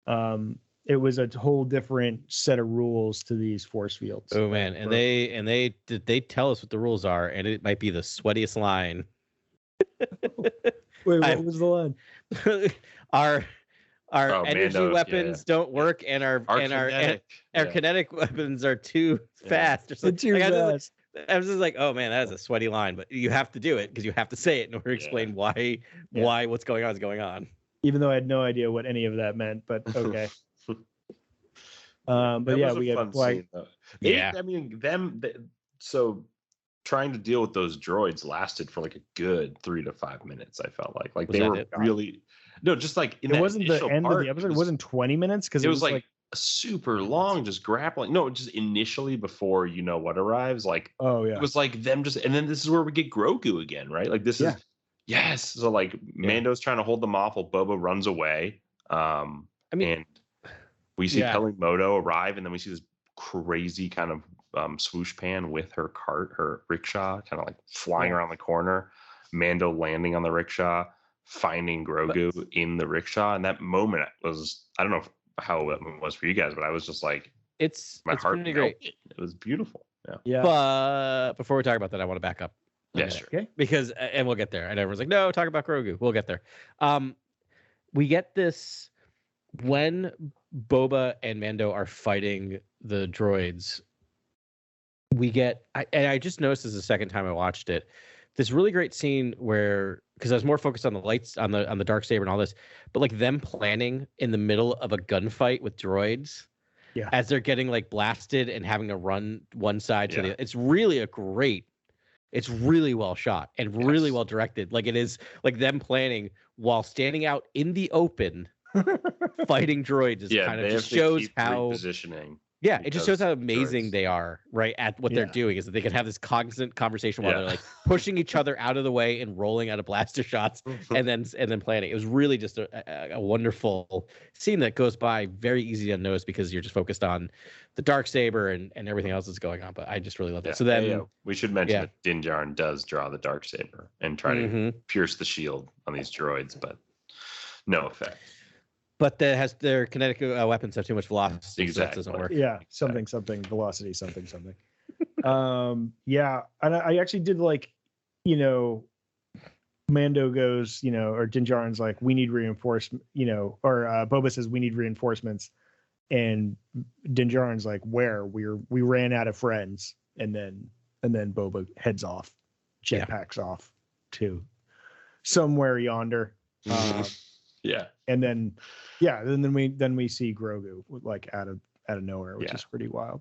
It was a whole different set of rules to these force fields. Oh man, and they tell us what the rules are, and it might be the sweatiest line. Wait, what was the line? our energy Mando's, weapons don't work, and our kinetic weapons are too fast. Or something. Too fast. I was just like, oh man, that is a sweaty line, but you have to do it because you have to say it in order to explain why what's going on is going on. Even though I had no idea what any of that meant, but okay. But yeah, we had like, I mean, so trying to deal with those droids lasted for like a good 3 to 5 minutes. I felt like they were really just like it wasn't the end of the episode. It wasn't 20 minutes because it was like super long, just grappling. No, just initially before you know what arrives. Like, it was like them just, and then this is where we get Grogu again, right? Like this is So like Mando's trying to hold them off while Boba runs away. And we see Kelly Moto arrive, and then we see this crazy kind of swoosh pan with her rickshaw, kind of like flying around the corner. Mando landing on the rickshaw, finding Grogu in the rickshaw, and that moment was, I don't know how it was for you guys, but I was just like, my heart melted. Great. It was beautiful. Yeah. But before we talk about that, I want to back up. Yeah, sure. Okay. Because, and we'll get there. And everyone's like, no, talk about Grogu. We'll get there. We get this when Boba and Mando are fighting the droids. We get, and I just noticed this the second time I watched it, this really great scene where, because I was more focused on the lights, on the Darksaber and all this, but like them planning in the middle of a gunfight with droids, as they're getting like blasted and having to run one side to the. It's really it's really well shot and really well directed. Like it is like them planning while standing out in the open, fighting droids. Is kind of just shows how positioning. Yeah, it just shows how amazing they are, right, at what they're doing, is that they can have this constant conversation while they're like pushing each other out of the way and rolling out of blaster shots and then planning. It was really just a wonderful scene that goes by very easy to notice because you're just focused on the Darksaber and everything else that's going on. But I just really love that. So then we should mention that Din Djarin does draw the Darksaber and try to pierce the shield on these droids, but no effect. But their kinetic weapons have too much velocity, so that doesn't work. Yeah, something, velocity, something. And I actually did like, Mando goes, or Din Djarin's like, we need reinforcement, or Boba says we need reinforcements, and Din Djarin's like, where? We ran out of friends, and then Boba heads off, jetpacks off to somewhere yonder. And then we see Grogu like out of nowhere, which is pretty wild.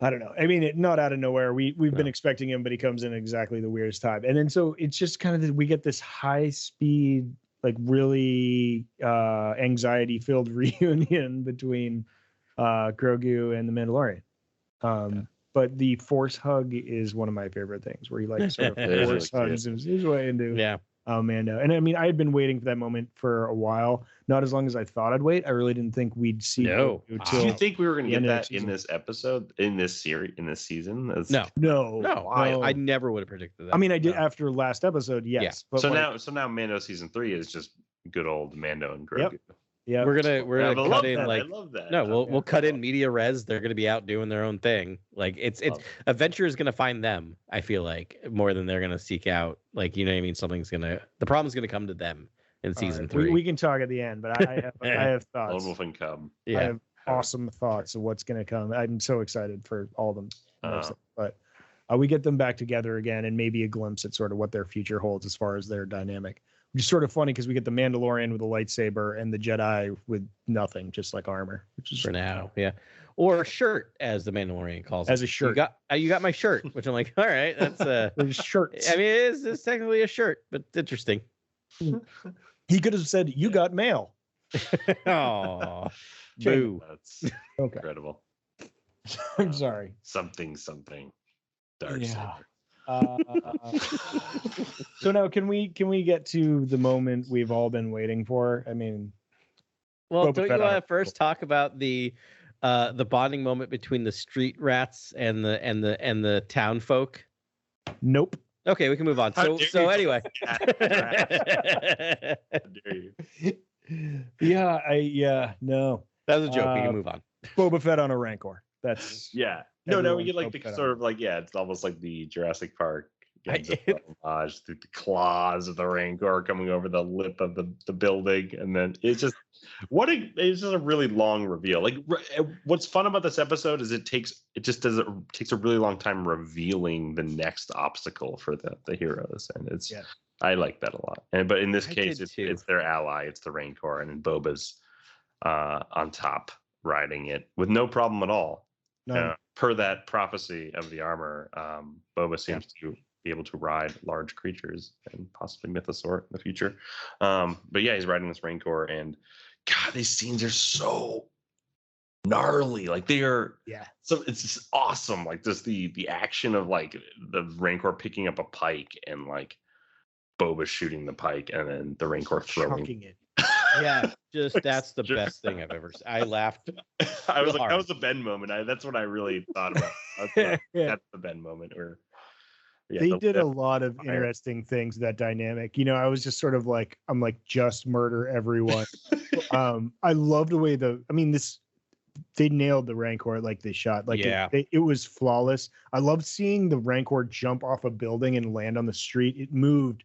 I don't know. I mean, not out of nowhere. We've been expecting him, but he comes in exactly the weirdest time. And then so it's just kind of we get this high speed, like really anxiety filled reunion between Grogu and the Mandalorian. But the Force hug is one of my favorite things, where he like sort of Force hugs his way into Mando. And I mean, I had been waiting for that moment for a while, not as long as I thought I'd wait. I really didn't think we'd see. Do you think we were going to get that in this episode, in this series, in this season? No. I never would have predicted that. I mean, I did after last episode, yes. But so now Mando season 3 is just good old Mando and Grogu. Yeah, we're gonna cut in like, I love that. No, we'll cut in media res. They're gonna be out doing their own thing. Like it's Adventure is gonna find them. I feel like more than they're gonna seek out. Like, you know what I mean? The problem's gonna come to them in season 3. We can talk at the end, but I have thoughts. Lone Wolf and Cub. I have awesome thoughts of what's gonna come. I'm so excited for all of them. But we get them back together again, and maybe a glimpse at sort of what their future holds as far as their dynamic. Which is sort of funny because we get the Mandalorian with a lightsaber and the Jedi with nothing, just like armor. Which is for now, or shirt, as the Mandalorian calls it. As a shirt. You got my shirt, which I'm like, all right, that's a shirt. I mean, it's technically a shirt, but it's interesting. He could have said, "You got mail." Oh, boo! That's incredible. I'm sorry. Something. Darksaber. So now can we get to the moment we've all been waiting for? I mean, well, don't you want to first talk about the bonding moment between the street rats and the town folk? Nope. Okay, we can move on. So anyway. How dare you? No. That was a joke. We can move on. Boba Fett on a Rancor. That's No, we get like the sort of like, it's almost like the Jurassic Park homage through the claws of the Rancor coming over the lip of the building, and then it's just it's just a really long reveal. Like what's fun about this episode is it takes a really long time revealing the next obstacle for the heroes, and it's I like that a lot. But in this case, it's their ally, it's the Rancor, and then Boba's on top riding it with no problem at all. No. Per that prophecy of the armor, Boba seems to be able to ride large creatures and possibly Mythosaur in the future. But yeah, he's riding this Rancor, and God, these scenes are so gnarly. Like they are, so it's just awesome. Like just the action of like the Rancor picking up a pike and like Boba shooting the pike, and then the Rancor throwing it. Yeah, that's the best thing I've ever seen. I laughed. I was like, that was the Ben moment. That's what I really thought about. That's the Ben moment. Where they did a lot of interesting things, that dynamic. You know, I was just sort of like, I'm like, just murder everyone. I love the way they nailed the Rancor, like they shot. Like it was flawless. I loved seeing the Rancor jump off a building and land on the street. It moved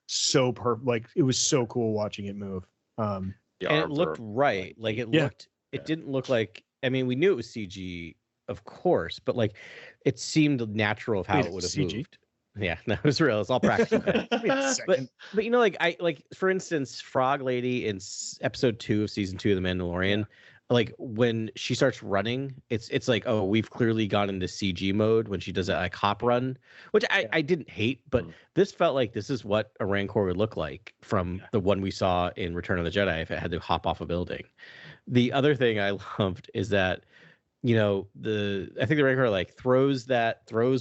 so perfect. Like it was so cool watching it move. And it looked right. Like it looked. It didn't look like. I mean, we knew it was CG, of course, but like it seemed natural of how it would have moved. Yeah, that was real. It's all practical. but you know, like for instance, Frog Lady in episode 2 of season 2 of The Mandalorian. Like when she starts running, it's like, oh, we've clearly gone into CG mode when she does that like hop run, which I didn't hate, but this felt like this is what a Rancor would look like from the one we saw in Return of the Jedi if it had to hop off a building. The other thing I loved is that, you know, I think the Rancor like throws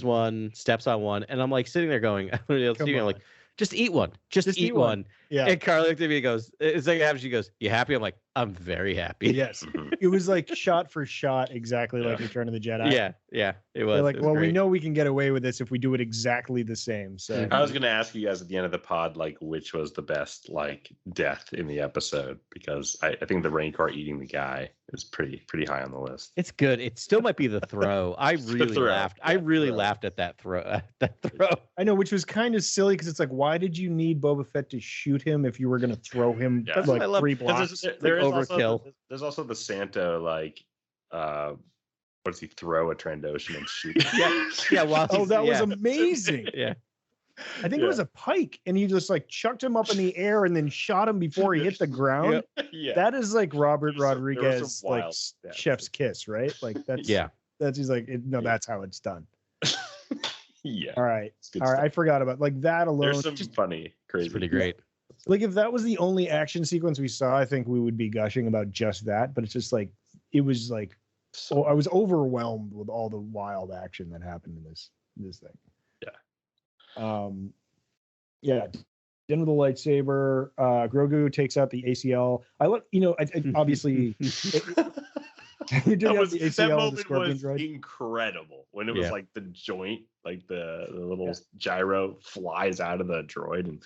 one, steps on one, and I'm like sitting there going, I'm like, just eat one. Just eat one. Yeah. And Carly looked at me and goes, it's like she goes, you happy? I'm like, I'm very happy. Yes. It was like shot for shot, exactly like Return of the Jedi. Yeah. It was. They're like, it was well, great. We know we can get away with this if we do it exactly the same. So I was going to ask you guys at the end of the pod, like, which was the best like death in the episode, because I think the Rancor eating the guy is pretty high on the list. It's good. It still might be the throw. I really laughed. I really laughed at that throw. I know, which was kind of silly because it's like, why did you need Boba Fett to shoot him if you were going to throw him like 3 blocks? There is overkill. There's also the Santo, like, what does he throw a Trandoshan and shoot? That was amazing. Yeah. I think it was a pike, and he just like chucked him up in the air and then shot him before he hit the ground. That is like Robert Rodriguez, like chef's kiss, right? Like that's he's like, that's how it's done. All right. I forgot about like that alone. There's some funny, crazy, it's pretty great. Like if that was the only action sequence we saw, I think we would be gushing about just that. But it's just like it was like I was overwhelmed with all the wild action that happened in this thing. End of the lightsaber. Grogu takes out the ACL. Obviously. That moment was incredible when it was like the joint, like the little gyro flies out of the droid and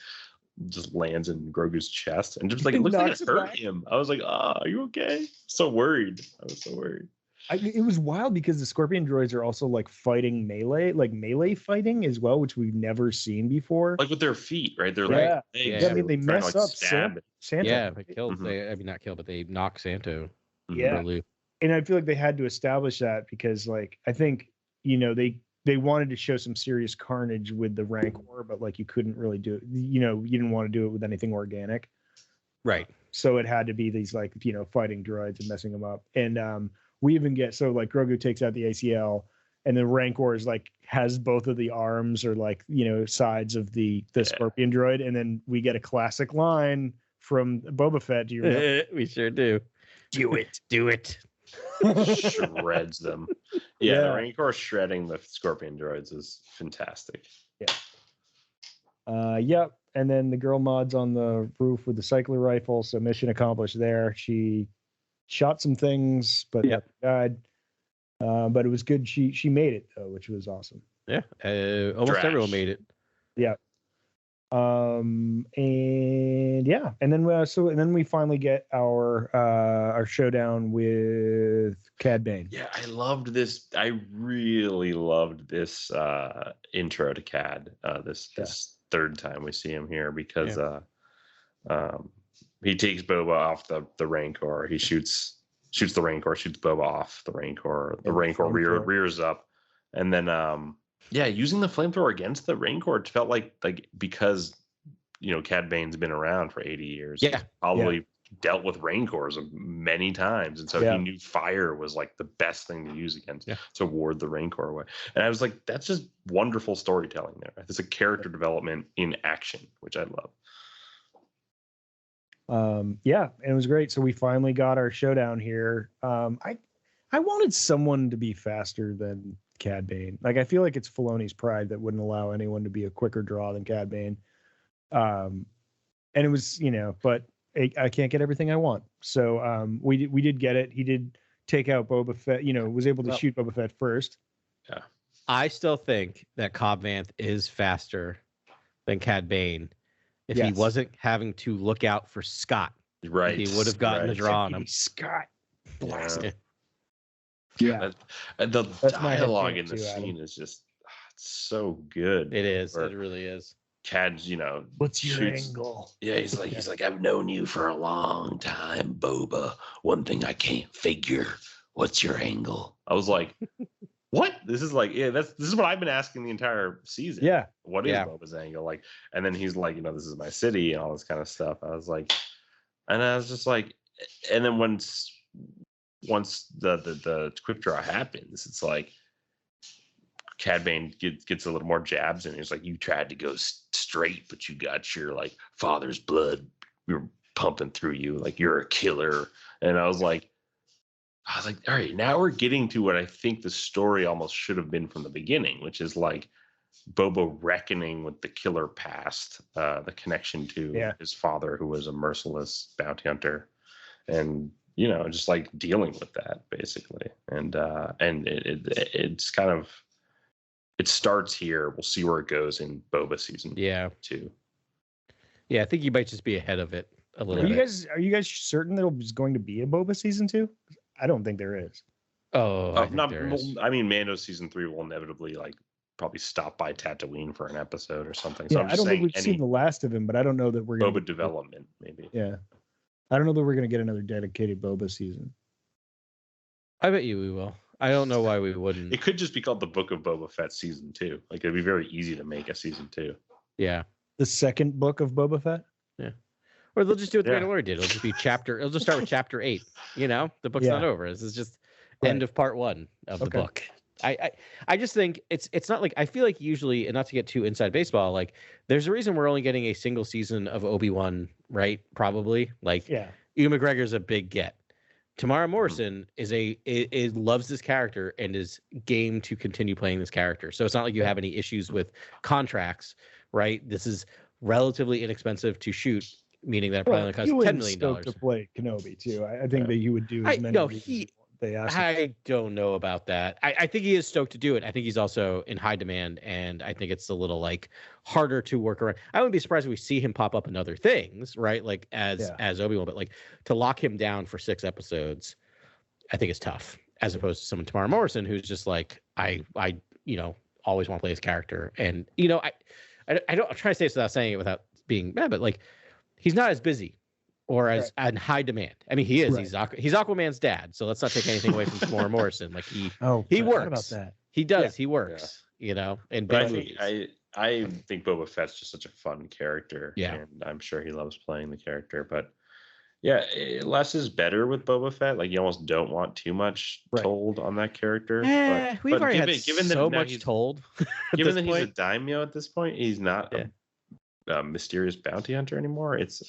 just lands in Grogu's chest, and just like it looks like it hurt him. I was like, are you okay? So worried. I was so worried. It was wild because the Scorpion droids are also like fighting melee fighting as well, which we've never seen before. Like with their feet, right? They're like, I mean, they mess up Santo. Yeah, they killed. Not kill, but they knock Santo. Yeah, and I feel like they had to establish that because, like, I think they wanted to show some serious carnage with the Rancor, but like you couldn't really do it. You didn't want to do it with anything organic, right? So it had to be these like fighting droids and messing them up. And we even get like Grogu takes out the ACL, and the Rancor is like has both of the arms or like sides of the Scorpion droid, and then we get a classic line from Boba Fett. Do you remember? We sure do. Do it. Shreds them. The Rancor shredding the Scorpion droids is fantastic. And then the girl mod's on the roof with the cycler rifle, so mission accomplished there. She shot some things, but died. But it was good. She made it though, which was awesome. Almost everyone made it. And yeah, and then we finally get our showdown with Cadbane. Yeah, I loved this. I really loved this intro to Cad. This third time we see him here because he takes Boba off the Rancor. He shoots the Rancor, shoots Boba off the Rancor. The Rancor rears up, and then using the flamethrower against the Rancor, it felt like because Cadbane's been around for 80 years. Yeah, probably dealt with Rancors many times, and so he knew fire was like the best thing to use against to ward the Rancor away. And I was like, that's just wonderful storytelling there. It's a character development in action, which I love. And it was great. So we finally got our showdown here. I wanted someone to be faster than Cadbane. Like, I feel like it's Filoni's pride that wouldn't allow anyone to be a quicker draw than Cadbane. And it was, but I can't get everything I want. So we did get it. He did take out Boba Fett, was able to shoot Boba Fett first. Yeah. I still think that Cobb Vanth is faster than Cadbane. If he wasn't having to look out for Scott, right, he would have gotten the draw on him. Scott, blast it. Yeah, the dialogue in the scene is just it's so good. It is. It really is. Cad's, what's your angle? Yeah, he's like, I've known you for a long time, Boba. One thing I can't figure. What's your angle? I was like, what? This is like, this is what I've been asking the entire season. Yeah. What is Boba's angle? Like, and then he's like, this is my city and all this kind of stuff. I was just like, and then once the quick draw happens, it's like Cadbane gets a little more jabs, and he's like, you tried to go straight, but you got your like father's blood. You're pumping through you. Like, you're a killer. And I was like, all right, now we're getting to what I think the story almost should have been from the beginning, which is like Boba reckoning with the killer past, the connection to his father, who was a merciless bounty hunter, and just like dealing with that basically. And it's kind of, it starts here. We'll see where it goes in Boba season 2. Yeah, I think you might just be ahead of it a little bit. Are you guys certain there's going to be a Boba season 2? I don't think there is. I mean, Mando season 3 will inevitably probably stop by Tatooine for an episode or something. So I don't think we've seen the last of him, but I don't know that we're going Boba development maybe. Yeah, I don't know that we're going to get another dedicated Boba season. I bet you we will. I don't know why we wouldn't. It could just be called the Book of Boba Fett season 2. Like, it'd be very easy to make a season 2. Yeah, the second book of Boba Fett. Yeah. Or they'll just do what the Mandalorian did. It'll just be it'll just start with chapter 8. The book's not over. This is just end of part 1 of the book. I just think it's not like, I feel like usually, and not to get too inside baseball, like there's a reason we're only getting a single season of Obi-Wan, right? Probably. Like, Ewan McGregor's a big get. Tamara Morrison is loves this character and is game to continue playing this character. So it's not like you have any issues with contracts, right? This is relatively inexpensive to shoot, meaning that it probably only costs $10 million to play Kenobi too. I think that you would do as many. I don't know about that. I think he is stoked to do it. I think he's also in high demand, and I think it's a little harder to work around. I wouldn't be surprised if we see him pop up in other things, right? Like as Obi-Wan, but to lock him down for 6 episodes, I think it's tough. As opposed to someone Tamara Morrison, who's just like, I always want to play his character, and I don't. I'm trying to say this without saying it without being bad, but he's not as busy or as in high demand. I mean, he is. Right. He's Aquaman's dad, so let's not take anything away from Tamara Morrison. He works. About that. He does. Yeah. He works. And but I think Boba Fett's just such a fun character. Yeah, and I'm sure he loves playing the character. But less is better with Boba Fett. You almost don't want too much told on that character. We've already had so much told. Given that he's a daimyo at this point, he's not a mysterious bounty hunter anymore. Let's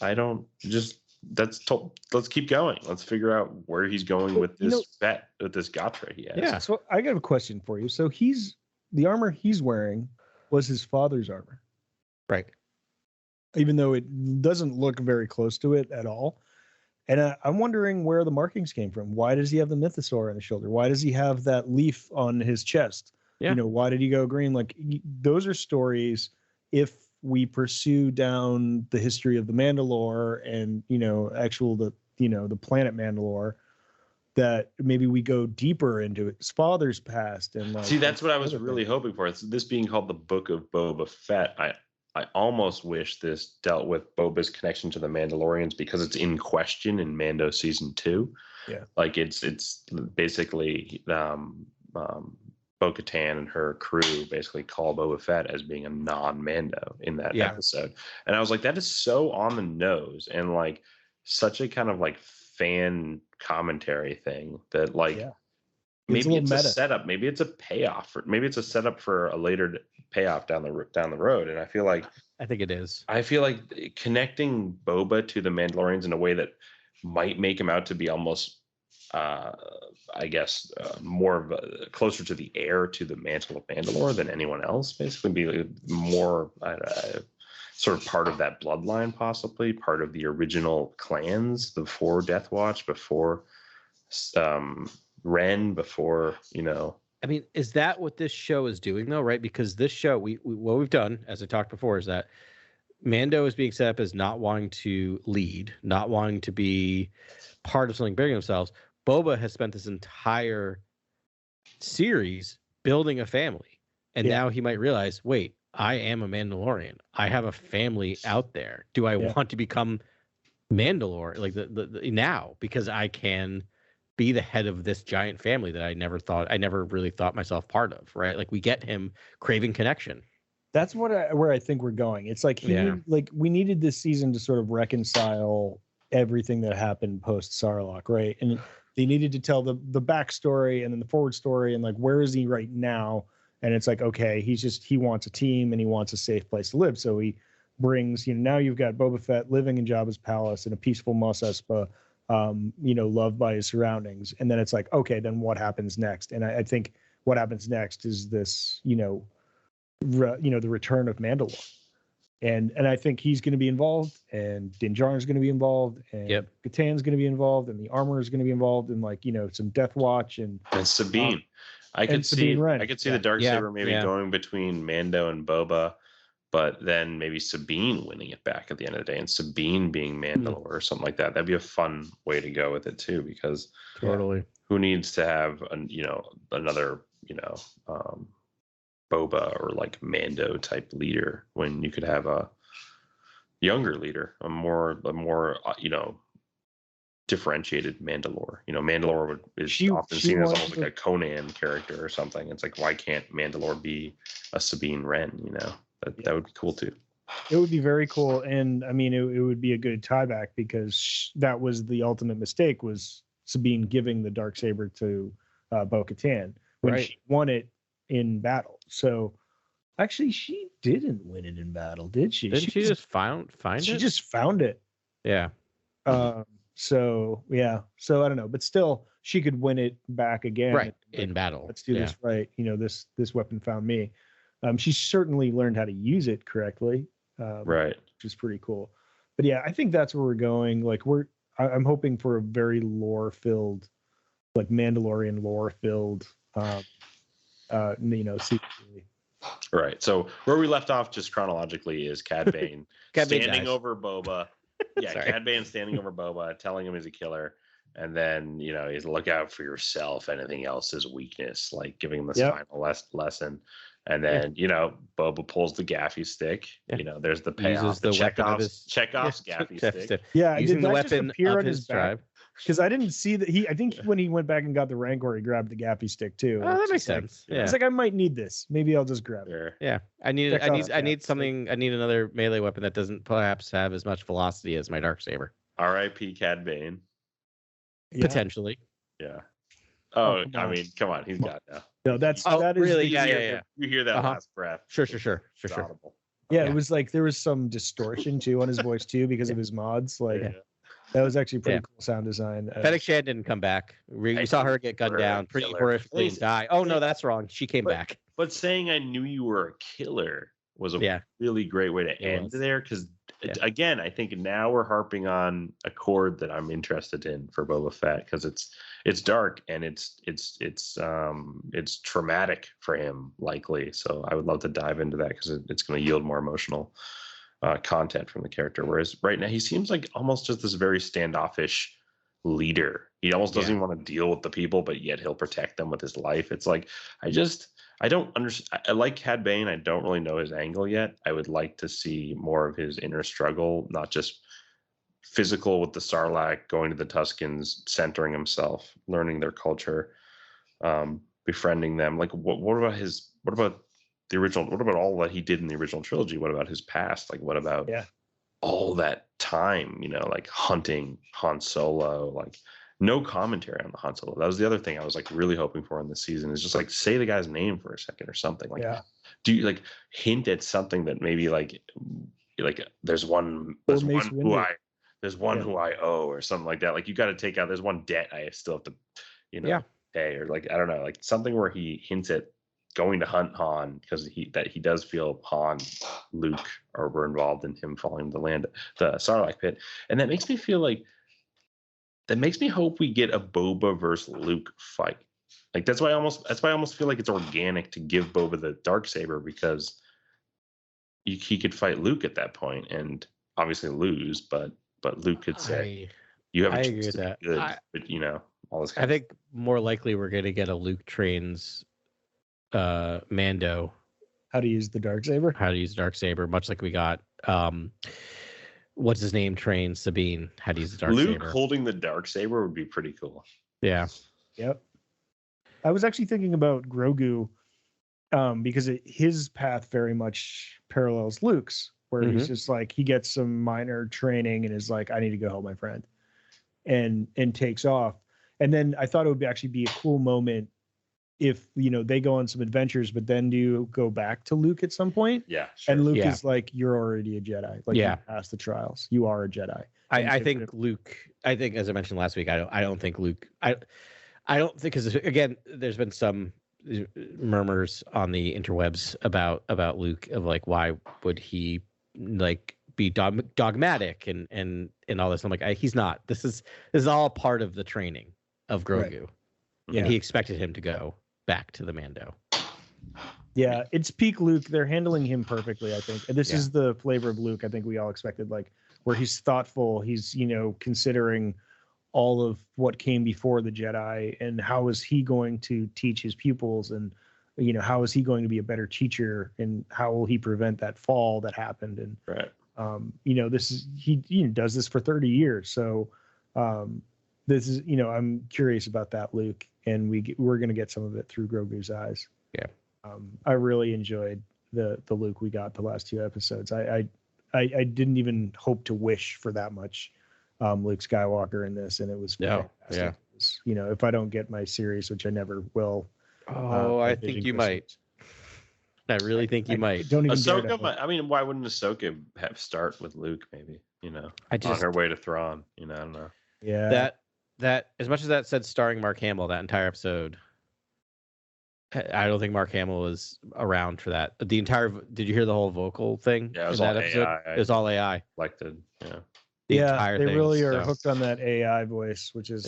keep going. Let's figure out where he's going with this Fett, with this Gatra he has. Yeah. So I got a question for you. So the armor he's wearing was his father's armor, right? Even though it doesn't look very close to it at all. And I'm wondering where the markings came from. Why does he have the mythosaur on his shoulder? Why does he have that leaf on his chest? Yeah. Why did he go green? Those are stories. If we pursue down the history of the Mandalore and the planet Mandalore, that maybe we go deeper into his father's past and like. See, that's what I was really hoping for. It's this being called the Book of Boba Fett. I almost wish this dealt with Boba's connection to the Mandalorians because it's in question in Mando season 2. Yeah, like it's basically Bo-Katan and her crew basically call Boba Fett as being a non-Mando in that episode, and I was like, that is so on the nose and like such a kind of like fan commentary thing that like maybe it's a setup, maybe it's a payoff, or maybe it's a setup for a later payoff down the road. And I think it is. I feel like connecting Boba to the Mandalorians in a way that might make him out to be almost more of closer to the heir to the mantle of Mandalore than anyone else, basically be more sort of part of that bloodline, possibly part of the original clans before Death Watch, before Ren, before I mean, is that what this show is doing though, right? Because this show, what we've done, as I talked before, is that Mando is being set up as not wanting to lead, not wanting to be part of something bigger than themselves. Boba has spent this entire series building a family, and now he might realize, wait, I am a Mandalorian. I have a family out there. Do I want to become Mandalore like the now because I can be the head of this giant family that I never really thought myself part of, right? Like we get him craving connection. That's where I think we're going. It's like we needed this season to sort of reconcile everything that happened post Sarlacc, right? And they needed to tell the backstory and then the forward story and like where is he right now? And it's like, okay, he wants a team and he wants a safe place to live. So he brings, now you've got Boba Fett living in Jabba's palace in a peaceful Mos Espa, loved by his surroundings. And then it's like, okay, then what happens next? And I think what happens next is this, the return of Mandalore. And I think he's going to be involved, and Din Djarin is going to be involved, and Katan's going to be involved, and the armor is going to be involved, and some Death Watch and Sabine. I could see the Darksaber maybe going between Mando and Boba, but then maybe Sabine winning it back at the end of the day, and Sabine being Mandalore or something like that. That'd be a fun way to go with it too, because who needs to have another Boba or like Mando type leader when you could have a younger leader, a more differentiated Mandalore. Mandalore is often seen as almost like a Conan character or something. It's like, why can't Mandalore be a Sabine Wren? That would be cool too. It would be very cool, and I mean, it would be a good tieback because that was the ultimate mistake, was Sabine giving the Darksaber to Bo-Katan when she won it in battle. So actually, she didn't win it in battle, did she? Didn't she just find it? She just found it. Yeah. So I don't know, but still, she could win it back again in battle. Let's do this right. This weapon found me. She certainly learned how to use it correctly. Which is pretty cool. But yeah, I think that's where we're going. Like I'm hoping for a very lore-filled, like Mandalorian lore-filled, sequel. Right. So where we left off, just chronologically, is Cadbane standing over Boba. Yeah, Cadbane standing over Boba, telling him he's a killer, and then he's look out for yourself. Anything else is weakness. Like giving him this final lesson. And then Boba pulls the gaffy stick. There's the payoff. The Chekhov's gaffy stick. Yeah, using the weapon of his tribe. Because I didn't see that I think when he went back and got the Rancor, he grabbed the gaffy stick too. Oh, that makes sense. It's like, I might need this. Maybe I'll just grab it. Yeah, I need another melee weapon that doesn't perhaps have as much velocity as my Darksaber. R.I.P. Cadbane. Potentially. Yeah. Oh, I mean, come on, he's got now. No, that is really. Yeah. You hear that last breath. Sure. Yeah, it was like there was some distortion too on his voice too because of his mods. Like that was actually pretty cool sound design. Fennec Shand didn't come back. We saw her get gunned down pretty horrifically and die. Oh no, that's wrong. She came back. But saying I knew you were a killer was a really great way to end there, because again, I think now we're harping on a chord that I'm interested in for Boba Fett, because it's dark and it's traumatic for him, likely. So I would love to dive into that because it's going to yield more emotional content from the character. Whereas right now he seems like almost just this very standoffish leader. He almost doesn't even want to deal with the people, but yet he'll protect them with his life. It's like I don't understand. I like Cad Bane. I don't really know his angle yet. I would like to see more of his inner struggle, not just physical with the Sarlacc, going to the Tuskens, centering himself, learning their culture, befriending them. Like what about the original? What about all that he did in the original trilogy? What about his past? Like what about all that time, like hunting Han Solo, like no commentary on the Han Solo. That was the other thing I was like really hoping for in this season, is just like say the guy's name for a second or something. Like, do you like hint at something that maybe like there's one who I owe or something like that. Like you got to take out, there's one debt I still have to, pay, or like, I don't know, like something where he hints at going to hunt Han because he does feel Han, Luke, or were involved in him falling the Sarlacc pit. And that makes me hope we get a Boba versus Luke fight. Like that's why I almost feel like it's organic to give Boba the Darksaber, because he could fight Luke at that point and obviously lose, but Luke could say, "You have a chance to be good," but all this. I think more likely we're going to get a Luke trains Mando how to use the Darksaber, much like we got what's his name trains Sabine how to use the Darksaber. Luke holding the Darksaber would be pretty cool. Yeah. Yep. I was actually thinking about Grogu because his path very much parallels Luke's, where he's just like, he gets some minor training and is like, I need to go help my friend, and takes off. And then I thought it would actually be a cool moment if, they go on some adventures, but then do you go back to Luke at some point? Yeah. Sure. And Luke is like, you're already a Jedi. Like, you passed the trials. You are a Jedi. I think Luke, as I mentioned last week, I don't think Luke, I don't think, because again, there's been some murmurs on the interwebs about Luke, of like, why would he like be dogmatic and all this. I'm like, he's not. This is all part of the training of Grogu. Right. Yeah. And he expected him to go back to the Mando. Yeah, it's peak Luke. They're handling him perfectly, I think. And this is the flavor of Luke I think we all expected, like where he's thoughtful, he's, considering all of what came before the Jedi and how is he going to teach his pupils, and how is he going to be a better teacher, and how will he prevent that fall that happened. And this is he does this for 30 years. So this is, I'm curious about that Luke, and we're going to get some of it through Grogu's eyes. Yeah. I really enjoyed the Luke we got the last two episodes. I didn't even hope to wish for that much Luke Skywalker in this, and it was fantastic. Yeah. It was, if I don't get my series, which I never will. I think you might. I really think you might. Don't even Ahsoka. I mean, why wouldn't Ahsoka start with Luke? Maybe on her way to Thrawn. I don't know. Yeah. That as much as that said starring Mark Hamill, that entire episode, I don't think Mark Hamill was around for that. Did you hear the whole vocal thing? Yeah, it was in all that episode? AI. It was all AI. Selected. Yeah. The entire they thing, really are hooked on that AI voice, which is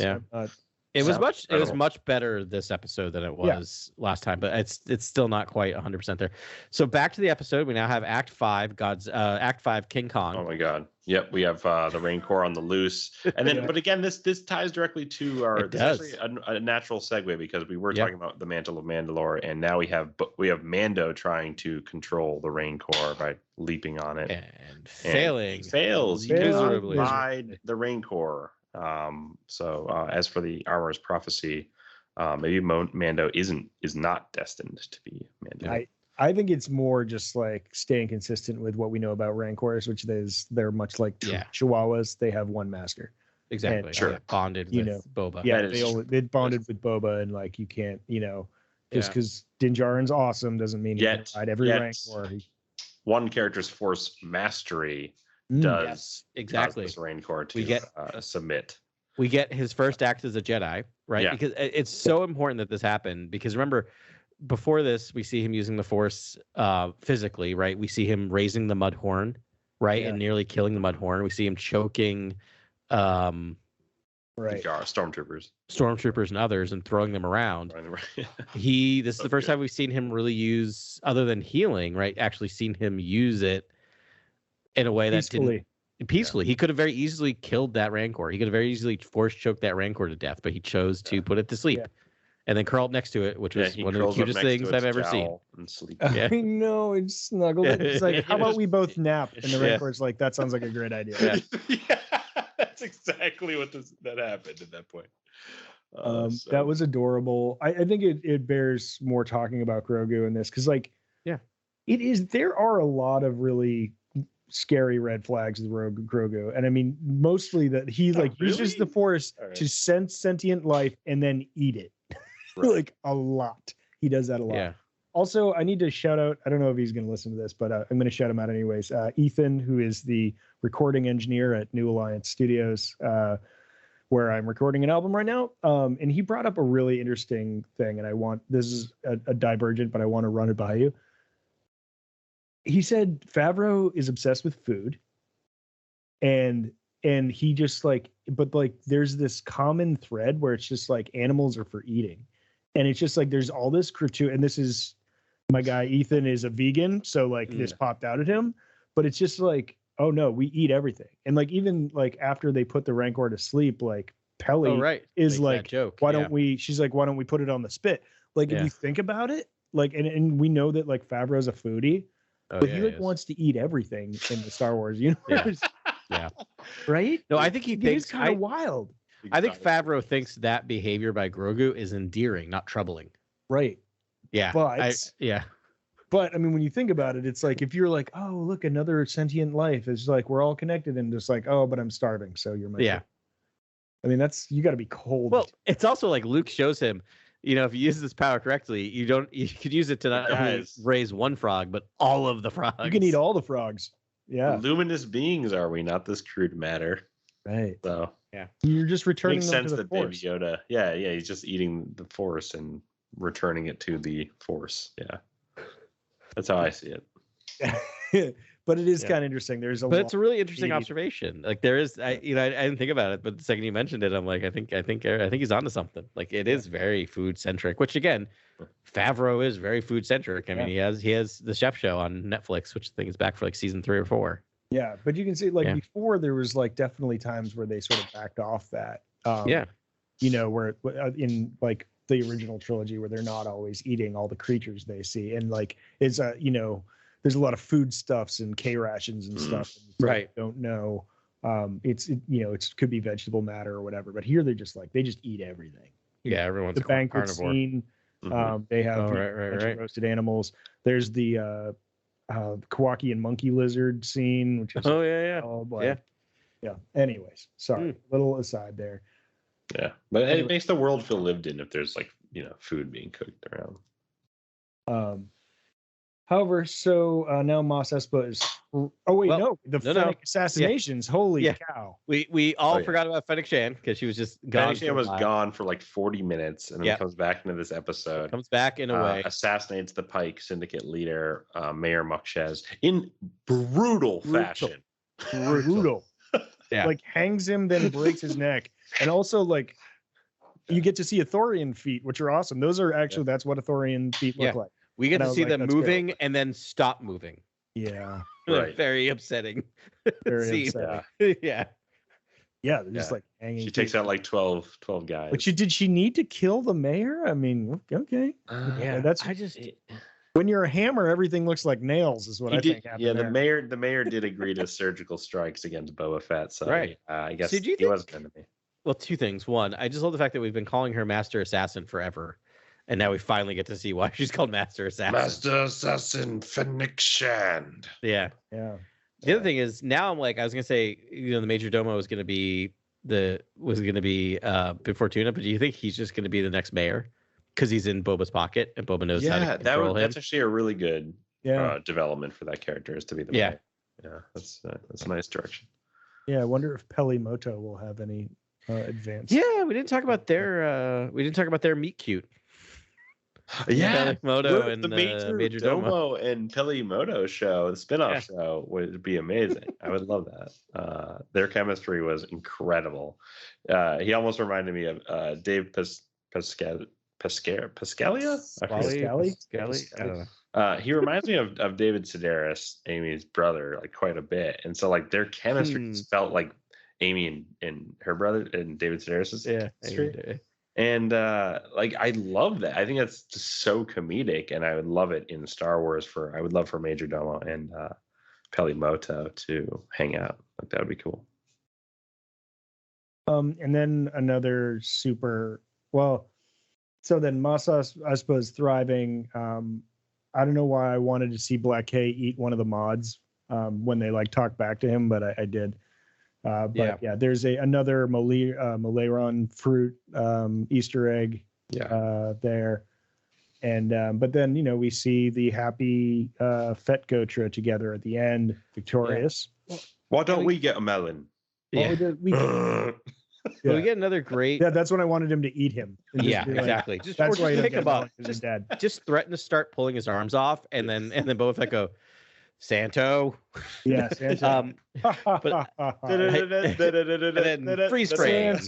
It was much better this episode than it was last time, but it's still not quite 100% there. So back to the episode, we now have Act 5, Act 5, King Kong. Oh my God! Yep, we have the Rain Corps on the loose, and then but again, this ties directly to our. It's actually a natural segue, because we were talking about the Mantle of Mandalore, and now we have Mando trying to control the Rain Corps by leaping on it and failing. He fails miserably by the Rain Corps. So as for the Armorer's prophecy, maybe Mando is not destined to be Mando. I think it's more just like staying consistent with what we know about Rancors, which they're much like Chihuahuas. They have one master. Exactly. And, sure. Bonded with Boba. Yeah, they bonded with Boba, and like you can't, just because Din Djarin's awesome doesn't mean you can ride every Rancor. One character's force mastery does exactly this Rancor to submit. We get his first act as a Jedi, right? Yeah. Because it's so important that this happened, because remember, before this, we see him using the Force physically, right? We see him raising the Mudhorn, right? And nearly killing the Mudhorn. We see him choking Right. Stormtroopers and others, and throwing them around. This is the first time we've seen him really use, other than healing, right? Actually seen him use it in a way that didn't peacefully. He could have very easily killed that Rancor. He could have very easily force choked that Rancor to death, but he chose to put it to sleep. And then curled next to it, which was one of the cutest things I've ever seen. And sleep. I know, it's snuggled. It's like, how about we both nap? And the Rancor's like, that sounds like a great idea. That's exactly what that happened at that point. That was adorable. I think it bears more talking about Grogu in this, because it is. There are a lot of really scary red flags with Grogu, and I mean mostly that he uses the Force to sense sentient life and then eat it. Like a lot. He does that a lot. Yeah. Also, I need to shout out, I don't know if he's going to listen to this, but I'm going to shout him out anyways. Ethan, who is the recording engineer at New Alliance Studios, where I'm recording an album right now. And he brought up a really interesting thing, and this is a divergent, but I want to run it by you. He said Favreau is obsessed with food, and he just there's this common thread where it's just like animals are for eating. And it's just like there's all this and this is my guy Ethan is a vegan, so this popped out at him, but it's just like, oh no, we eat everything. And even after they put the Rancor to sleep, Peli is like, why don't we? She's like, why don't we put it on the spit? If you think about it, and we know that Favreau's a foodie, but he wants to eat everything in the Star Wars universe. Yeah. Right? No, I think he thinks kind of wild. I think Favreau thinks that behavior by Grogu is endearing, not troubling. Right. Yeah. But I mean, when you think about it, it's like if you're like, oh, look, another sentient life. It's like we're all connected, and just like, oh, but I'm starving, so you're my kid. I mean, you got to be cold. Well, it's also like Luke shows him, if you use this power correctly, you could use it to not only raise one frog, but all of the frogs. You can eat all the frogs. Yeah. Luminous beings are we, not this crude matter. Right. So you're just returning makes them sense to the that Force. Baby Yoda. Yeah, he's just eating the Force and returning it to the Force. Yeah. That's how I see it. But it is kind of interesting. But it's a really interesting observation. There is, I didn't think about it, but the second you mentioned it, I'm like, I think he's onto something. It is very food centric, which again, Favreau is very food centric. I mean, he has the Chef Show on Netflix, which I think is back for season 3 or 4. Yeah, but you can see before there was definitely times where they sort of backed off that. Where in the original trilogy where they're not always eating all the creatures they see, and it's there's a lot of foodstuffs and K rations and stuff. And don't know. It could be vegetable matter or whatever, but here they just eat everything. Yeah, everyone's the banquet carnivore. Scene. They have roasted animals. There's the Kawaki and monkey lizard scene, which is Anyways, sorry, little aside there. Yeah, but it makes the world feel lived in if there's food being cooked around. However, so now Mos Espa is. Fennec assassinations. Yeah. Holy cow! We all forgot about Fennec Shan because she was just gone. Fennec Shan was gone for 40 minutes, and then comes back into this episode. Comes back in a way, assassinates the Pike Syndicate leader, Mayor Mukshez, in brutal fashion. Brutal. Hangs him, then breaks his neck, and also you get to see Ithorian feet, which are awesome. Those are actually that's what Ithorian feet look like. We get to see them moving and then stop moving. Yeah. Right. Very upsetting. Very upsetting. Yeah. Yeah. They're just hanging. She takes out 12 guys. Did she need to kill the mayor? I mean, okay. When you're a hammer, everything looks like nails, is what I think happened. Yeah, the mayor did agree to surgical strikes against Boba Fett. So I guess he was an enemy. Well, two things. One, I just love the fact that we've been calling her Master Assassin forever. And now we finally get to see why she's called Master Assassin. Master Assassin Fennec Shand. Yeah. Yeah. The other thing is now I'm I was gonna say, the Major Domo was gonna be Bib Fortuna, but do you think he's just gonna be the next mayor? Because he's in Boba's pocket and Boba knows how to control him. That's actually a really good development for that character, is to be the mayor. Yeah, that's a nice direction. Yeah, I wonder if Peli Moto will have any advance. Yeah, we didn't talk about their meet cute. Yeah, Moto and the Major Domo and Peli Moto show, the spinoff show, would be amazing. I would love that. Their chemistry was incredible. He almost reminded me of Dave Pascalia. Pascali? I don't know. He reminds me of David Sedaris, Amy's brother, like quite a bit. And so like their chemistry just felt like Amy and her brother and David Sedaris's chemistry. And like I love that. I think that's just so comedic, and I would love it in Star Wars. I would love for Major Domo and Peli Moto to hang out. Like that would be cool. And then another super so then Mos Espa's thriving. I don't know why I wanted to see Black K eat one of the mods when they like talk back to him, but I did. But there's another Malaron fruit Easter egg there, and but then we see the happy Fett Gotra together at the end, victorious. Why don't we get a melon? We get another great. Yeah, that's when I wanted him to eat him. Exactly. Just pick him up. Just threaten to start pulling his arms off, and then Boba Fett go, Santo. Yeah, Santo. But and then freeze frame.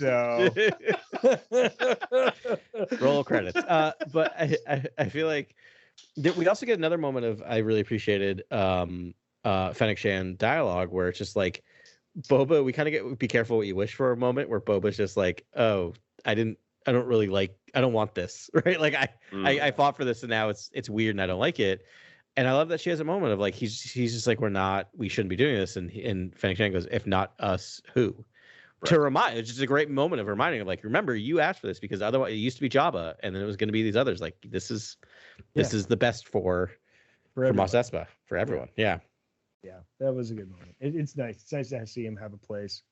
Roll credits. But I feel like we also get another moment of I really appreciated Fennec Shan dialogue where it's just like Boba, we kind of get be careful what you wish for a moment where Boba's just like, oh, I don't want this, right? Like I fought for this and now it's weird and I don't like it. And I love that she has a moment of like he's just like we shouldn't be doing this, and Fennec Shan goes, if not us, who? Right. To remind, it's just a great moment of reminding of like, remember you asked for this because otherwise it used to be Jabba and then it was going to be these others. Like this is the best for Mos Espa for everyone. Yeah, that was a good moment. It's nice. It's nice to see him have a place.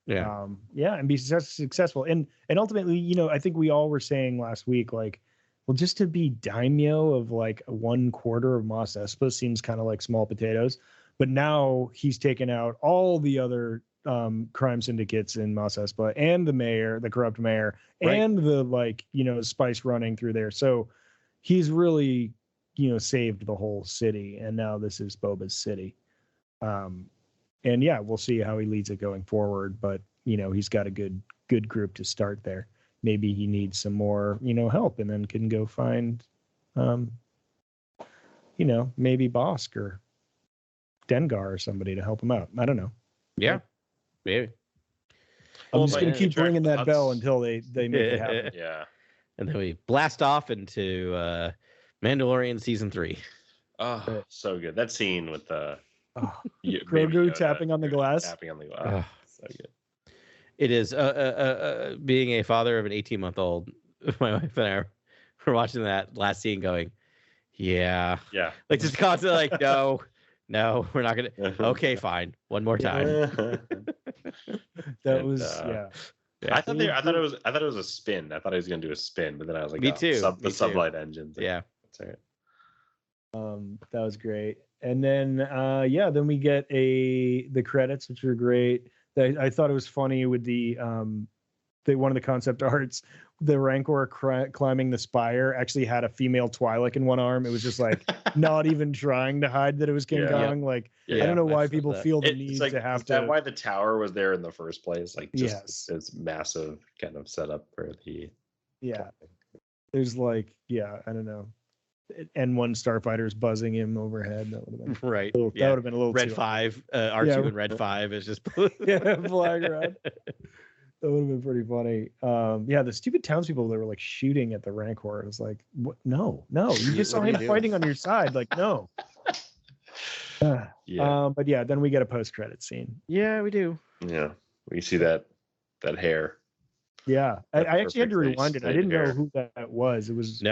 Yeah, and be successful. And ultimately, I think we all were saying last week like, well, just to be daimyo of like 1/4 of Mos Espa seems kind of like small potatoes. But now he's taken out all the other crime syndicates in Mos Espa and the mayor, the corrupt mayor, and the spice running through there. So he's really, saved the whole city. And now this is Boba's city. And we'll see how he leads it going forward. But, he's got a good group to start there. Maybe he needs some more, help, and then can go find, maybe Bosk or Dengar or somebody to help him out. I don't know. Yeah, maybe. I'm just going to keep ringing that bell until they make it happen. Yeah. And then we blast off into Mandalorian season 3. Oh, so good. That scene with the Grogu tapping on the glass. So good. It is being a father of an 18-month-old. My wife and I were watching that last scene going, yeah. Like just constantly like, no, we're not going to. Okay, fine. One more time. That was. I thought it was a spin. I thought he was going to do a spin, but then I was like, me too. The sublight engines. Yeah. That's right. That was great. And then, then we get the credits, which are great. I thought it was funny with the one of the concept arts, the Rancor climbing the spire actually had a female Twi'lek in one arm. It was just like not even trying to hide that it was King Kong. Like I don't know why people feel the need to have to. Is that why the tower was there in the first place? Like just it's massive kind of setup for the. Yeah, there's like I don't know. N1 starfighters buzzing him overhead. That would have been right. That would have been a little Red 5. R2 and Red 5 is just flying around. That would have been pretty funny. The stupid townspeople that were like shooting at the Rancor. It was like, what? No, you just saw him fighting on your side. Like, no. But then we get a post-credit scene. Yeah, we do. Yeah, we see that hair. Yeah, I actually had to rewind it. I didn't know who that was. It was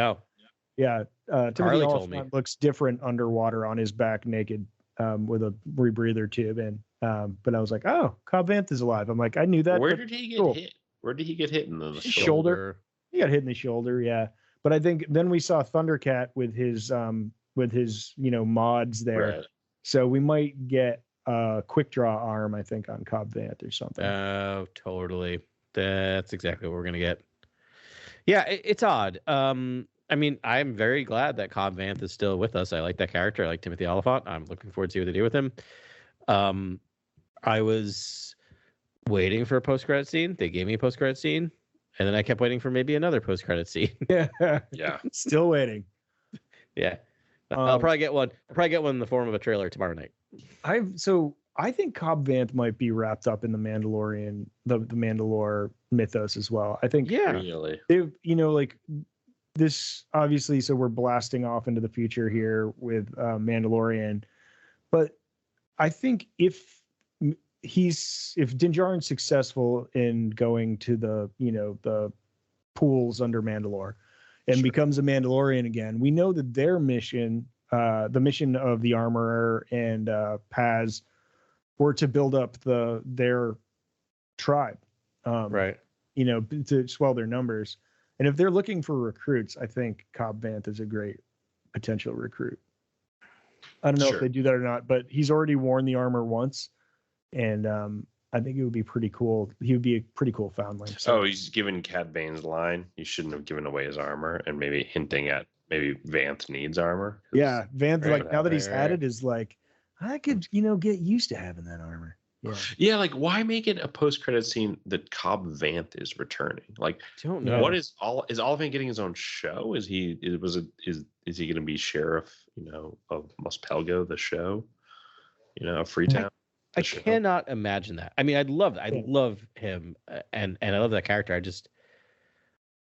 Yeah, Timothy Olyphant looks different underwater on his back, naked, with a rebreather tube in. But I was like, oh, Cobb Vanth is alive. I'm like, I knew that. Where did he get hit? Where did he get hit in the shoulder? He got hit in the shoulder. Yeah, but I think then we saw Thundercat with his mods there. Right. So we might get a quick draw arm, I think, on Cobb Vanth or something. Oh, totally. That's exactly what we're gonna get. Yeah, it's odd. I mean, I'm very glad that Cobb Vanth is still with us. I like that character. I like Timothy Olyphant. I'm looking forward to see what they do with him. I was waiting for a post-credit scene. They gave me a post-credit scene, and then I kept waiting for maybe another post-credit scene. Yeah. Still waiting. Yeah. I'll probably get one. I'll probably get one in the form of a trailer tomorrow night. I think Cobb Vanth might be wrapped up in the Mandalorian, the Mandalore mythos as well. I think, really, like this obviously. So we're blasting off into the future here with Mandalorian, but I think if Din Djarin's successful in going to the pools under Mandalore and becomes a Mandalorian again, we know that their mission, the mission of the Armorer and Paz, were to build up their tribe, right? To swell their numbers. And if they're looking for recruits, I think Cobb Vanth is a great potential recruit. I don't know if they do that or not, but he's already worn the armor once, and I think it would be pretty cool. He would be a pretty cool foundling. So he's given Cadbane's line. You shouldn't have given away his armor, and maybe hinting at maybe Vanth needs armor. Yeah, Vanth, like now that he's had it, is like, I could, get used to having that armor. Yeah. Like, why make it a post-credit scene that Cobb Vanth is returning? Like, I don't know. What is Oliphant getting his own show? Is he going to be sheriff, of Muspelgo, the show, of Freetown? I cannot imagine that. I mean, I'd love that. I love him, and I love that character.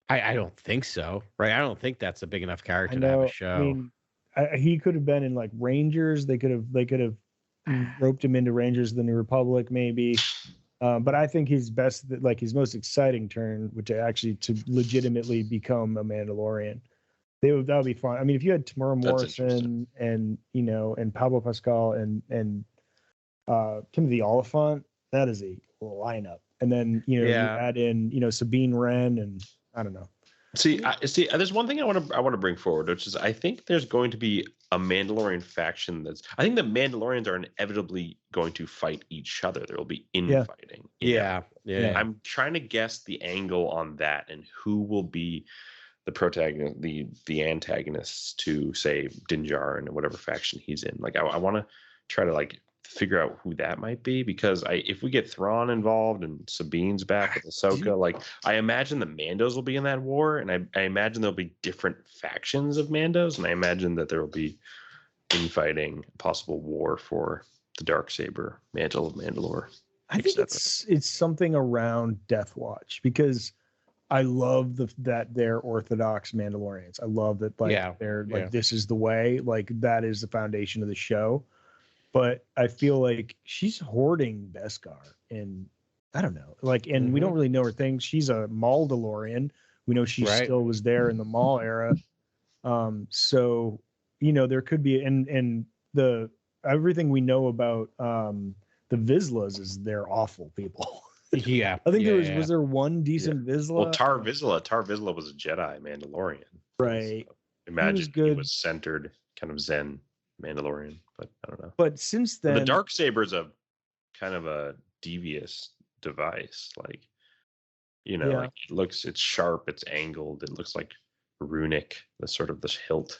I don't think so, right? I don't think that's a big enough character to have a show. I mean, he could have been in like Rangers. They could have roped him into Rangers of the New Republic, maybe. But I think his most exciting turn, which actually to legitimately become a Mandalorian, that would be fun. I mean, if you had Tamura Morrison and Pablo Pascal and Timothy Olyphant, that is a lineup. And then you add in Sabine Wren, and I don't know. See, there's one thing I want to bring forward, which is I think there's going to be a Mandalorian faction I think the Mandalorians are inevitably going to fight each other. There will be infighting. Yeah. I'm trying to guess the angle on that and who will be the protagonist, the antagonists to, say, Din Djarin and whatever faction he's in. Like, I want to try to figure out who that might be, because if we get Thrawn involved and Sabine's back with Ahsoka, I imagine the Mandos will be in that war, and I imagine there'll be different factions of Mandos, and I imagine that there will be infighting, possible war for the Darksaber, Mantle of Mandalore. I think it's something around Death Watch, because I love that they're Orthodox Mandalorians. I love that they're this is the way, that is the foundation of the show. But I feel like she's hoarding Beskar, and I don't know, and we don't really know her things. She's a Mandalorian. We know she still was there in the Maul era. So, there could be, and the everything we know about the Vizslas is they're awful people. Yeah, I think was there one decent Vizsla? Well, Tar Vizsla was a Jedi Mandalorian, right? So imagine he was centered, kind of Zen Mandalorian, but I don't know. But since then, the Darksaber is a kind of a devious device. It's sharp, it's angled, it looks like runic. The hilt.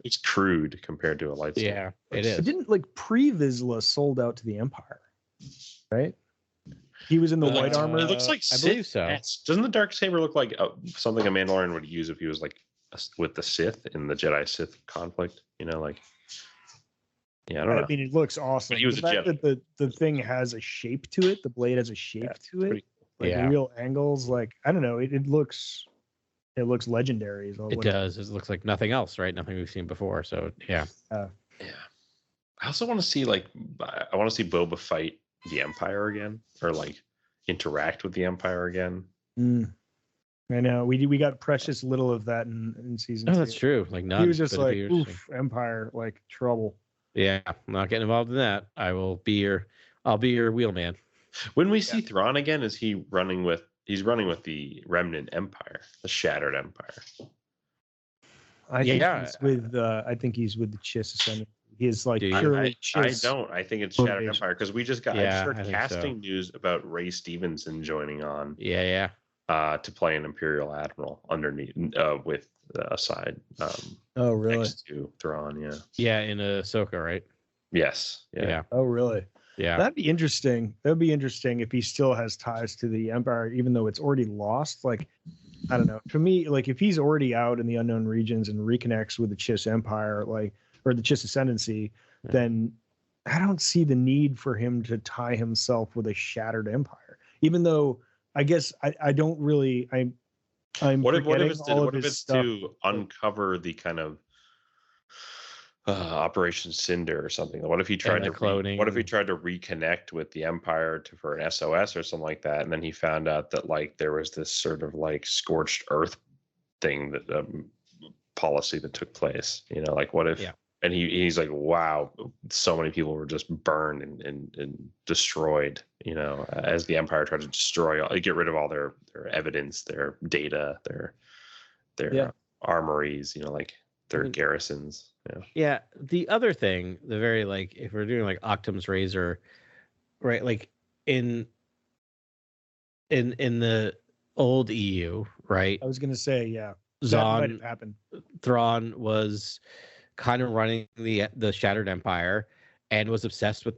It's crude compared to a lightsaber. Yeah, it is. It didn't pre-Vizsla sold out to the Empire, right? He was in the white armor. It looks like I believe so. Doesn't the Darksaber look like something a Mandalorian would use if he was with the Sith in the Jedi-Sith conflict? I don't know. I mean, it looks awesome. But he was the fact that the thing has a shape to it, the blade has a shape to it, cool. Real angles. I don't know. It looks legendary. It does. It looks like nothing else, right? Nothing we've seen before. So yeah. I also want to see Boba fight the Empire again, or interact with the Empire again. I know we got precious little of that in season 2. That's true. None. He was just oof, Empire, trouble. Yeah, I'm not getting involved in that. I'll be your wheelman. When we see Thrawn again, is he running with? He's running with the remnant Empire, the Shattered Empire. I think he's with the Chiss Ascendant. He is purely Chiss. I don't. I think it's Shattered Empire, because we just got casting news about Ray Stevenson joining on. Yeah. To play an Imperial Admiral underneath with aside. Oh, really? Next to Thrawn, yeah. Yeah, in Ahsoka, right? Yes. Yeah. Oh, really? Yeah. That'd be interesting. That'd be interesting if he still has ties to the Empire, even though it's already lost. Like, I don't know. To me, like if he's already out in the unknown regions and reconnects with the Chiss Empire, like, or the Chiss Ascendancy, then I don't see the need for him to tie himself with a shattered empire. Even though I guess I don't really. I'm what if it's stuff, to uncover the kind of Operation Cinder or something? What if he tried to cloning? What if he tried to reconnect with the Empire for an SOS or something like that, and then he found out that like there was this sort of like scorched earth thing that policy that took place? You know, like what if? Yeah. And he's like, wow, so many people were just burned and destroyed, you know, as the Empire tried to get rid of all their evidence, their data, their armories, you know, like their garrisons. Yeah. Yeah. The other thing, the very like, if we're doing like Octum's Razor, right? Like in the old EU, right? I was gonna say, yeah, Zahn, that might have happened. Thrawn was kind of running the Shattered Empire and was obsessed with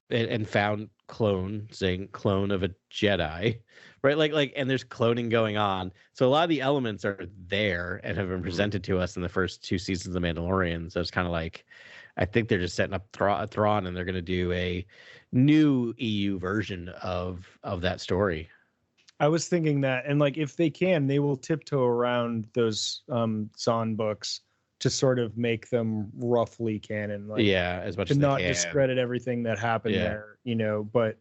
and found clone of a Jedi, right? Like, and there's cloning going on. So a lot of the elements are there and have been presented to us in the first 2 seasons of The Mandalorian. So it's kind of like, I think they're just setting up Thrawn and they're going to do a new EU version of that story. I was thinking that, and like, if they can, they will tiptoe around those Zahn books to sort of make them roughly canon, like as much to as not they can. discredit everything that happened there, you know. But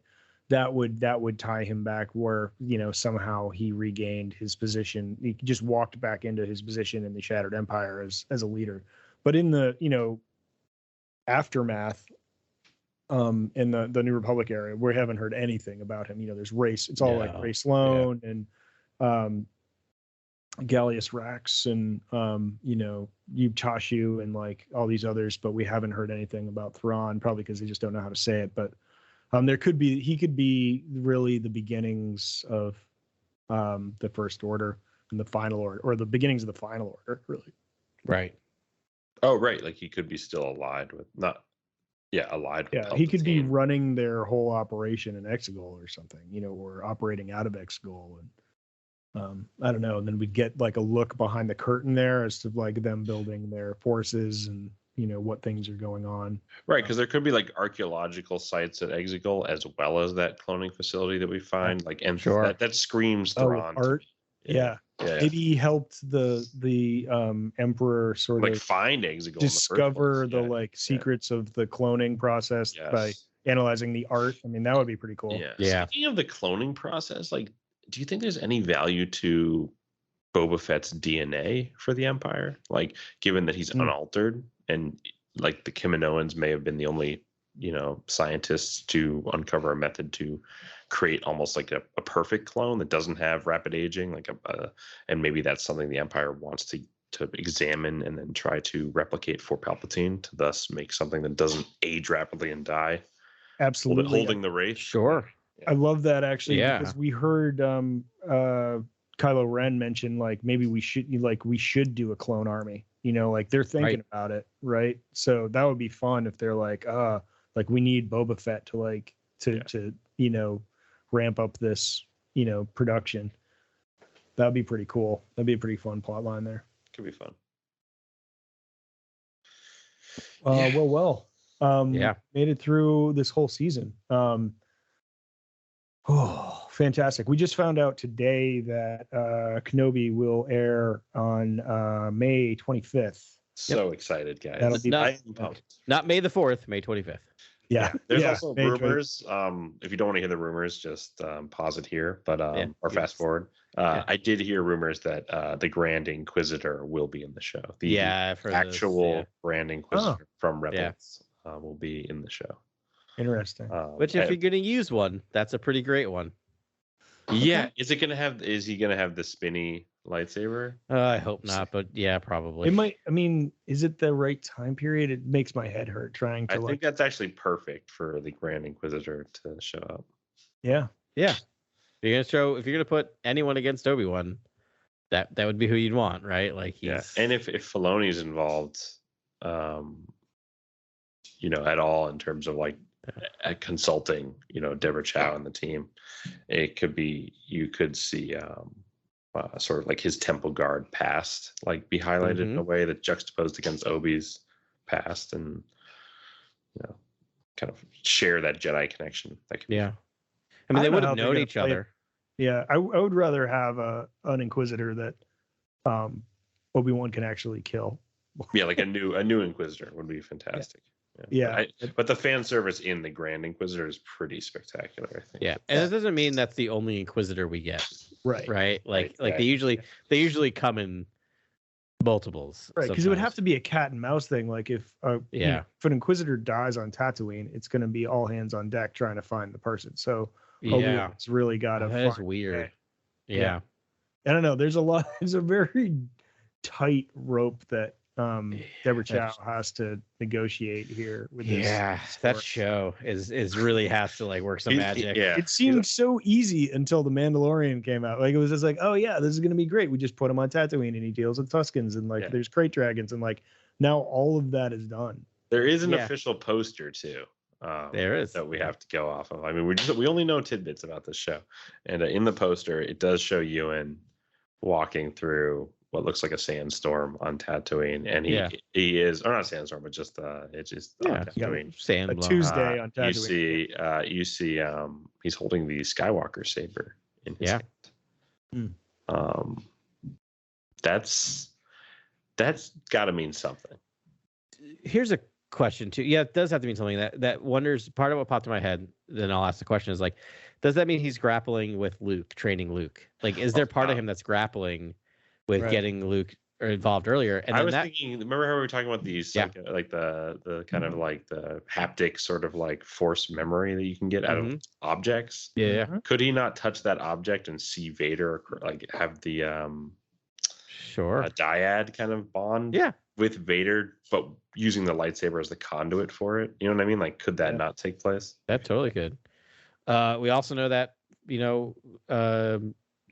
that would tie him back where, you know, somehow he regained his position. He just walked back into his position in the Shattered Empire as a leader. But in the, you know, aftermath, in the New Republic area, we haven't heard anything about him. You know, there's Race. It's all like Ray Sloan and Gallius Rax and you know, Yugtashu and like all these others, but we haven't heard anything about Thrawn, probably because they just don't know how to say it. But he could be really the beginnings of the First Order and the Final Order, or the beginnings of the Final Order, really. Right. Oh, right. Like he could be still allied with he could be running their whole operation in Exegol or something, you know, or operating out of Exegol. And I don't know. And then we'd get like a look behind the curtain there as to like them building their forces and, you know, what things are going on. Right. Because there could be like archaeological sites at Exegol as well as that cloning facility that we find. Like, and that screams Thrawn. Art. Yeah. Maybe he helped the Emperor sort of find Exegol, discover the like secrets of the cloning process by analyzing the art. I mean, that would be pretty cool. Yeah. Speaking of the cloning process, like, do you think there's any value to Boba Fett's DNA for the Empire? Like, given that he's unaltered and like the Kaminoans may have been the only, you know, scientists to uncover a method to create almost like a perfect clone that doesn't have rapid aging, like and maybe that's something the Empire wants to examine and then try to replicate for Palpatine to thus make something that doesn't age rapidly and die. Absolutely. Holding the Wraith. Sure. I love that actually, because we heard Kylo Ren mention like maybe we should do a clone army, you know, like they're thinking about it, right? So that would be fun if they're like we need Boba Fett to you know, ramp up this, you know, production. That'd be pretty cool. That'd be a pretty fun plot line there. Could be fun. Well. Made it through this whole season. Oh, fantastic. We just found out today that Kenobi will air on May 25th. So excited, guys. That'll be not May the 4th, May 25th. Yeah. There's also rumors. If you don't want to hear the rumors, just pause it here, but or fast forward. I did hear rumors that the Grand Inquisitor will be in the show. The actual Grand Inquisitor from Rebels will be in the show. Interesting. Which, if you're going to use one, that's a pretty great one. Yeah. Is he going to have the spinny lightsaber? I hope not, but yeah, probably. It might. I mean, is it the right time period? It makes my head hurt trying to. I think that's actually perfect for the Grand Inquisitor to show up. Yeah. Yeah. If you're going to put anyone against Obi-Wan, that would be who you'd want, right? Like and if Filoni's involved, you know, at all in terms of like consulting, you know, Deborah Chow and the team, it could be, you could see sort of like his temple guard past like be highlighted in a way that juxtaposed against Obi's past, and you know, kind of share that Jedi connection. Like, I mean, they would have known each other. Yeah, I would rather have an Inquisitor that Obi-Wan can actually kill. Yeah, like a new Inquisitor would be fantastic. Yeah. But the fan service in the Grand Inquisitor is pretty spectacular, I think. Yeah, and it doesn't mean that's the only Inquisitor we get. Right. Like they usually come in multiples. Right, because it would have to be a cat and mouse thing. Like if if an Inquisitor dies on Tatooine, it's going to be all hands on deck trying to find the person. So it's really got to. That's weird. Yeah. I don't know. There's a very tight rope that Deborah Chow has to negotiate here with this. Yeah, that show is really has to like work some magic. It seemed so easy until the Mandalorian came out. Like it was just like, oh yeah, this is gonna be great. We just put him on Tatooine and he deals with Tuskens and like there's crate dragons and like now all of that is done. There is an official poster too. There is that we have to go off of. I mean, we only know tidbits about this show, and in the poster it does show Ewan walking through what looks like a sandstorm on Tatooine, and he is, or not a sandstorm, but just it's just Tatooine. Sand a Tuesday on Tatooine. You see he's holding the Skywalker saber in his hand. That's got to mean something. Here's a question too. Yeah, it does have to mean something. That wonders. Part of what popped in my head, then I'll ask the question, is like, does that mean he's grappling with Luke, training Luke? Like, is there part of him that's grappling with getting Luke involved earlier? And I was thinking, remember how we were talking about these, like the kind of like the haptic sort of like force memory that you can get out of objects? Yeah. Could he not touch that object and see Vader, like have the dyad kind of bond with Vader, but using the lightsaber as the conduit for it? You know what I mean? Like, could that not take place? That totally could. We also know that, you know,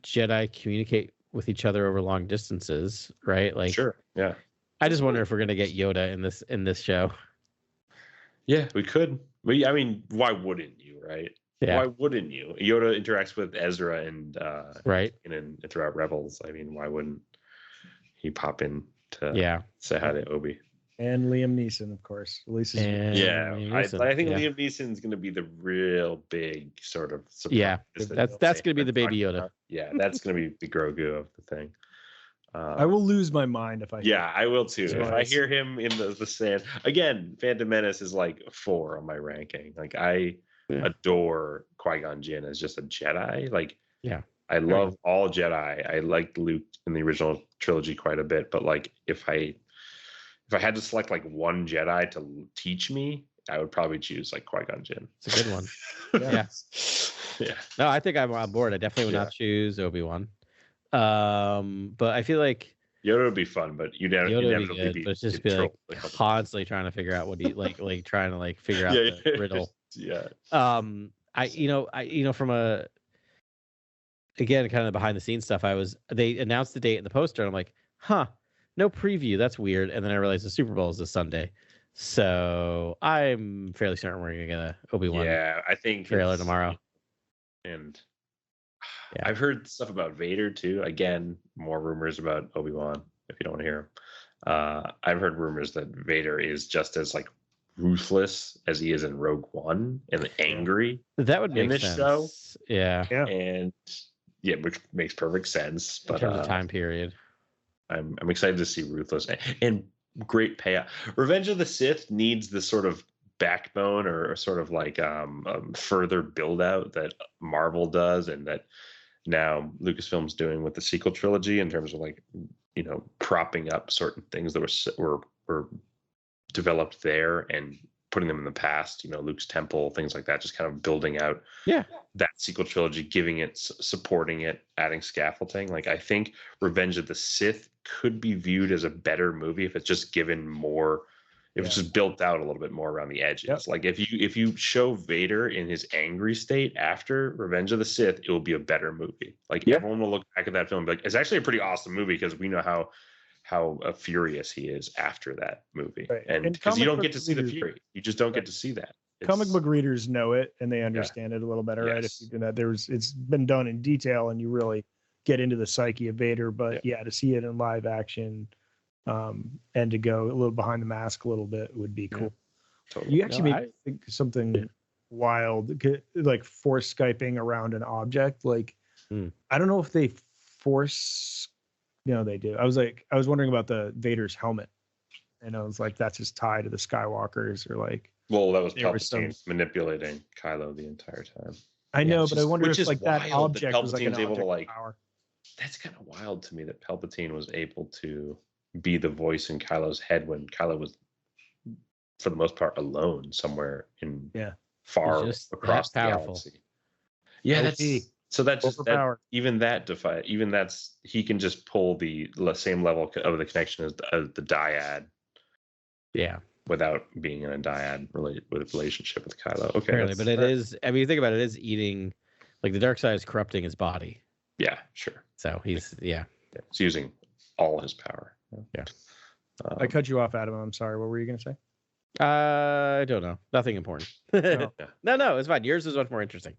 Jedi communicate with each other over long distances, right? Like, sure, yeah. I just wonder if we're gonna get Yoda in this show. Yeah, we could. But I mean, why wouldn't you, right? Yeah. Why wouldn't you? Yoda interacts with Ezra and and throughout Rebels. I mean, why wouldn't he pop in to say hi to Obi? And Liam Neeson, of course. I think Liam Neeson's going to be the real big sort of surprise. Yeah, that's going to be the baby Yoda. Yeah, that's going to be the Grogu of the thing. I will lose my mind if I. Yeah, I will too. If I hear him in the sand again, Phantom Menace is like 4 on my ranking. Like I adore Qui-Gon Jinn as just a Jedi. Like I love all Jedi. I liked Luke in the original trilogy quite a bit, but like if I had to select like one Jedi to teach me, I would probably choose like Qui-Gon Jinn. It's a good one. Yeah. No, I think I'm on board. I definitely would not choose Obi-Wan. But I feel like Yoda would be fun, but you'd inevitably be just be like constantly trying to figure out what he like trying to like figure out the riddle. Yeah. I from a again kind of behind the scenes stuff. They announced the date in the poster, and I'm like, no preview. That's weird. And then I realized the Super Bowl is this Sunday. So I'm fairly certain we're going to get a Obi-Wan I think trailer tomorrow. And I've heard stuff about Vader too. Again, more rumors about Obi-Wan if you don't want to hear him. I've heard rumors that Vader is just as like ruthless as he is in Rogue One and angry. That would make in this sense. Show. Yeah. And which makes perfect sense. But in terms of time period. I'm excited to see Ruthless and great payout. Revenge of the Sith needs this sort of backbone or sort of like further build out that Marvel does and that now Lucasfilm's doing with the sequel trilogy in terms of like, you know, propping up certain things that were developed there and putting them in the past, you know, Luke's temple, things like that, just kind of building out that sequel trilogy, giving it, supporting it, adding scaffolding. Like I think Revenge of the Sith could be viewed as a better movie if it's just given more It was just built out a little bit more around the edges. Like if you show Vader in his angry state after Revenge of the Sith, it will be a better movie. Like everyone will look back at that film and be like, it's actually a pretty awesome movie because we know how furious he is after that movie. Right. And because you don't get to see the fury. You just don't get to see that. Comic book readers know it and they understand it a little better, right? If you do that, it's been done in detail and you really get into the psyche of Vader. But to see it in live action, and to go a little behind the mask a little bit would be cool. Totally. You actually made me think something wild, like force Skyping around an object. Like, I don't know if they force, they do. I was wondering about the Vader's helmet. And I was like, that's his tie to the Skywalkers, or like. Well, that was Palpatine manipulating Kylo the entire time. I know, but I wonder if like that object was like an object of power. That's kind of wild to me that Palpatine was able to be the voice in Kylo's head when Kylo was, for the most part, alone somewhere in far across the galaxy. Yeah, that's he can just pull the same level of the connection as the dyad. Yeah. Without being in a dyad relationship with Kylo. Okay. Apparently, but it is, I mean, you think about it, it is eating, like the dark side is corrupting his body. Yeah, sure. So he's He's using all his power. Yeah. I cut you off, Adam. I'm sorry. What were you going to say? I don't know. Nothing important. No, it's fine. Yours is much more interesting.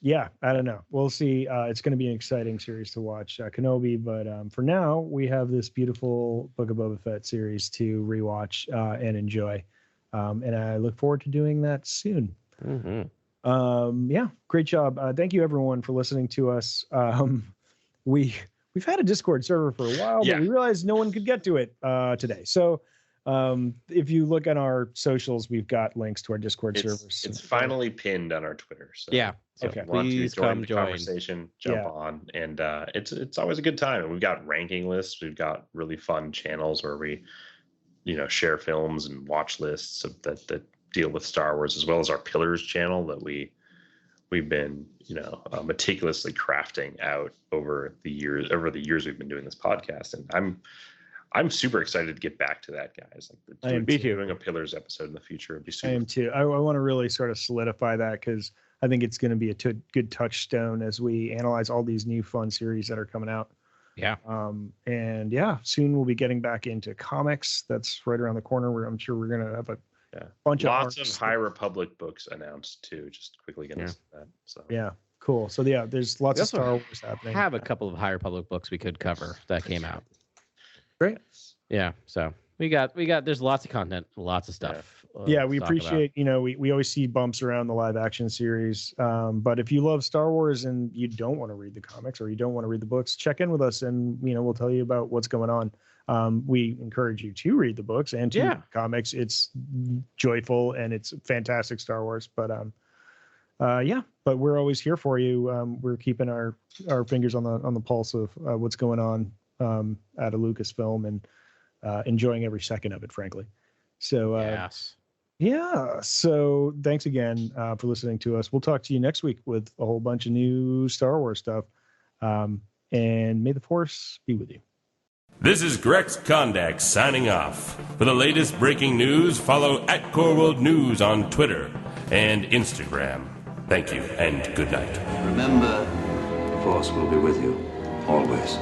Yeah, I don't know. We'll see. It's going to be an exciting series to watch, Kenobi. But for now, we have this beautiful Book of Boba Fett series to rewatch and enjoy. And I look forward to doing that soon. Yeah, great job. Thank you, everyone, for listening to us. We've had a Discord server for a while, but we realized no one could get to it today. So if you look at our socials, we've got links to our Discord servers. It's finally pinned on our Twitter. So okay. Please join the conversation, jump on, and it's always a good time. And we've got ranking lists. We've got really fun channels where we, share films and watch lists that deal with Star Wars, as well as our Pillars channel that we've been meticulously crafting out over the years we've been doing this podcast. And I'm super excited to get back to that, guys. Like doing a Pillars episode in the future would be super. I am too. I want to really sort of solidify that because I think it's going to be a good touchstone as we analyze all these new fun series that are coming out. Yeah. And soon we'll be getting back into comics. That's right around the corner. Where I'm sure we're going to have a bunch lots of High Republic books announced too. Just quickly get into that. So cool. So there's lots of Star Wars happening. Have a couple of High Republic books we could cover that came out. Great. Yeah. So we got. There's lots of content, lots of stuff. We appreciate. We always see bumps around the live action series. But if you love Star Wars and you don't want to read the comics or you don't want to read the books, check in with us and we'll tell you about what's going on. We encourage you to read the books and to read the comics. It's joyful and it's fantastic Star Wars. But but we're always here for you. We're keeping our fingers on the pulse of what's going on at a Lucasfilm and enjoying every second of it, frankly. So so thanks again for listening to us. We'll talk to you next week with a whole bunch of new Star Wars stuff. And may the Force be with you. This is Grex Kondak signing off. For the latest breaking news, follow @CoreWorldNews on Twitter and Instagram. Thank you and good night. Remember, the Force will be with you always.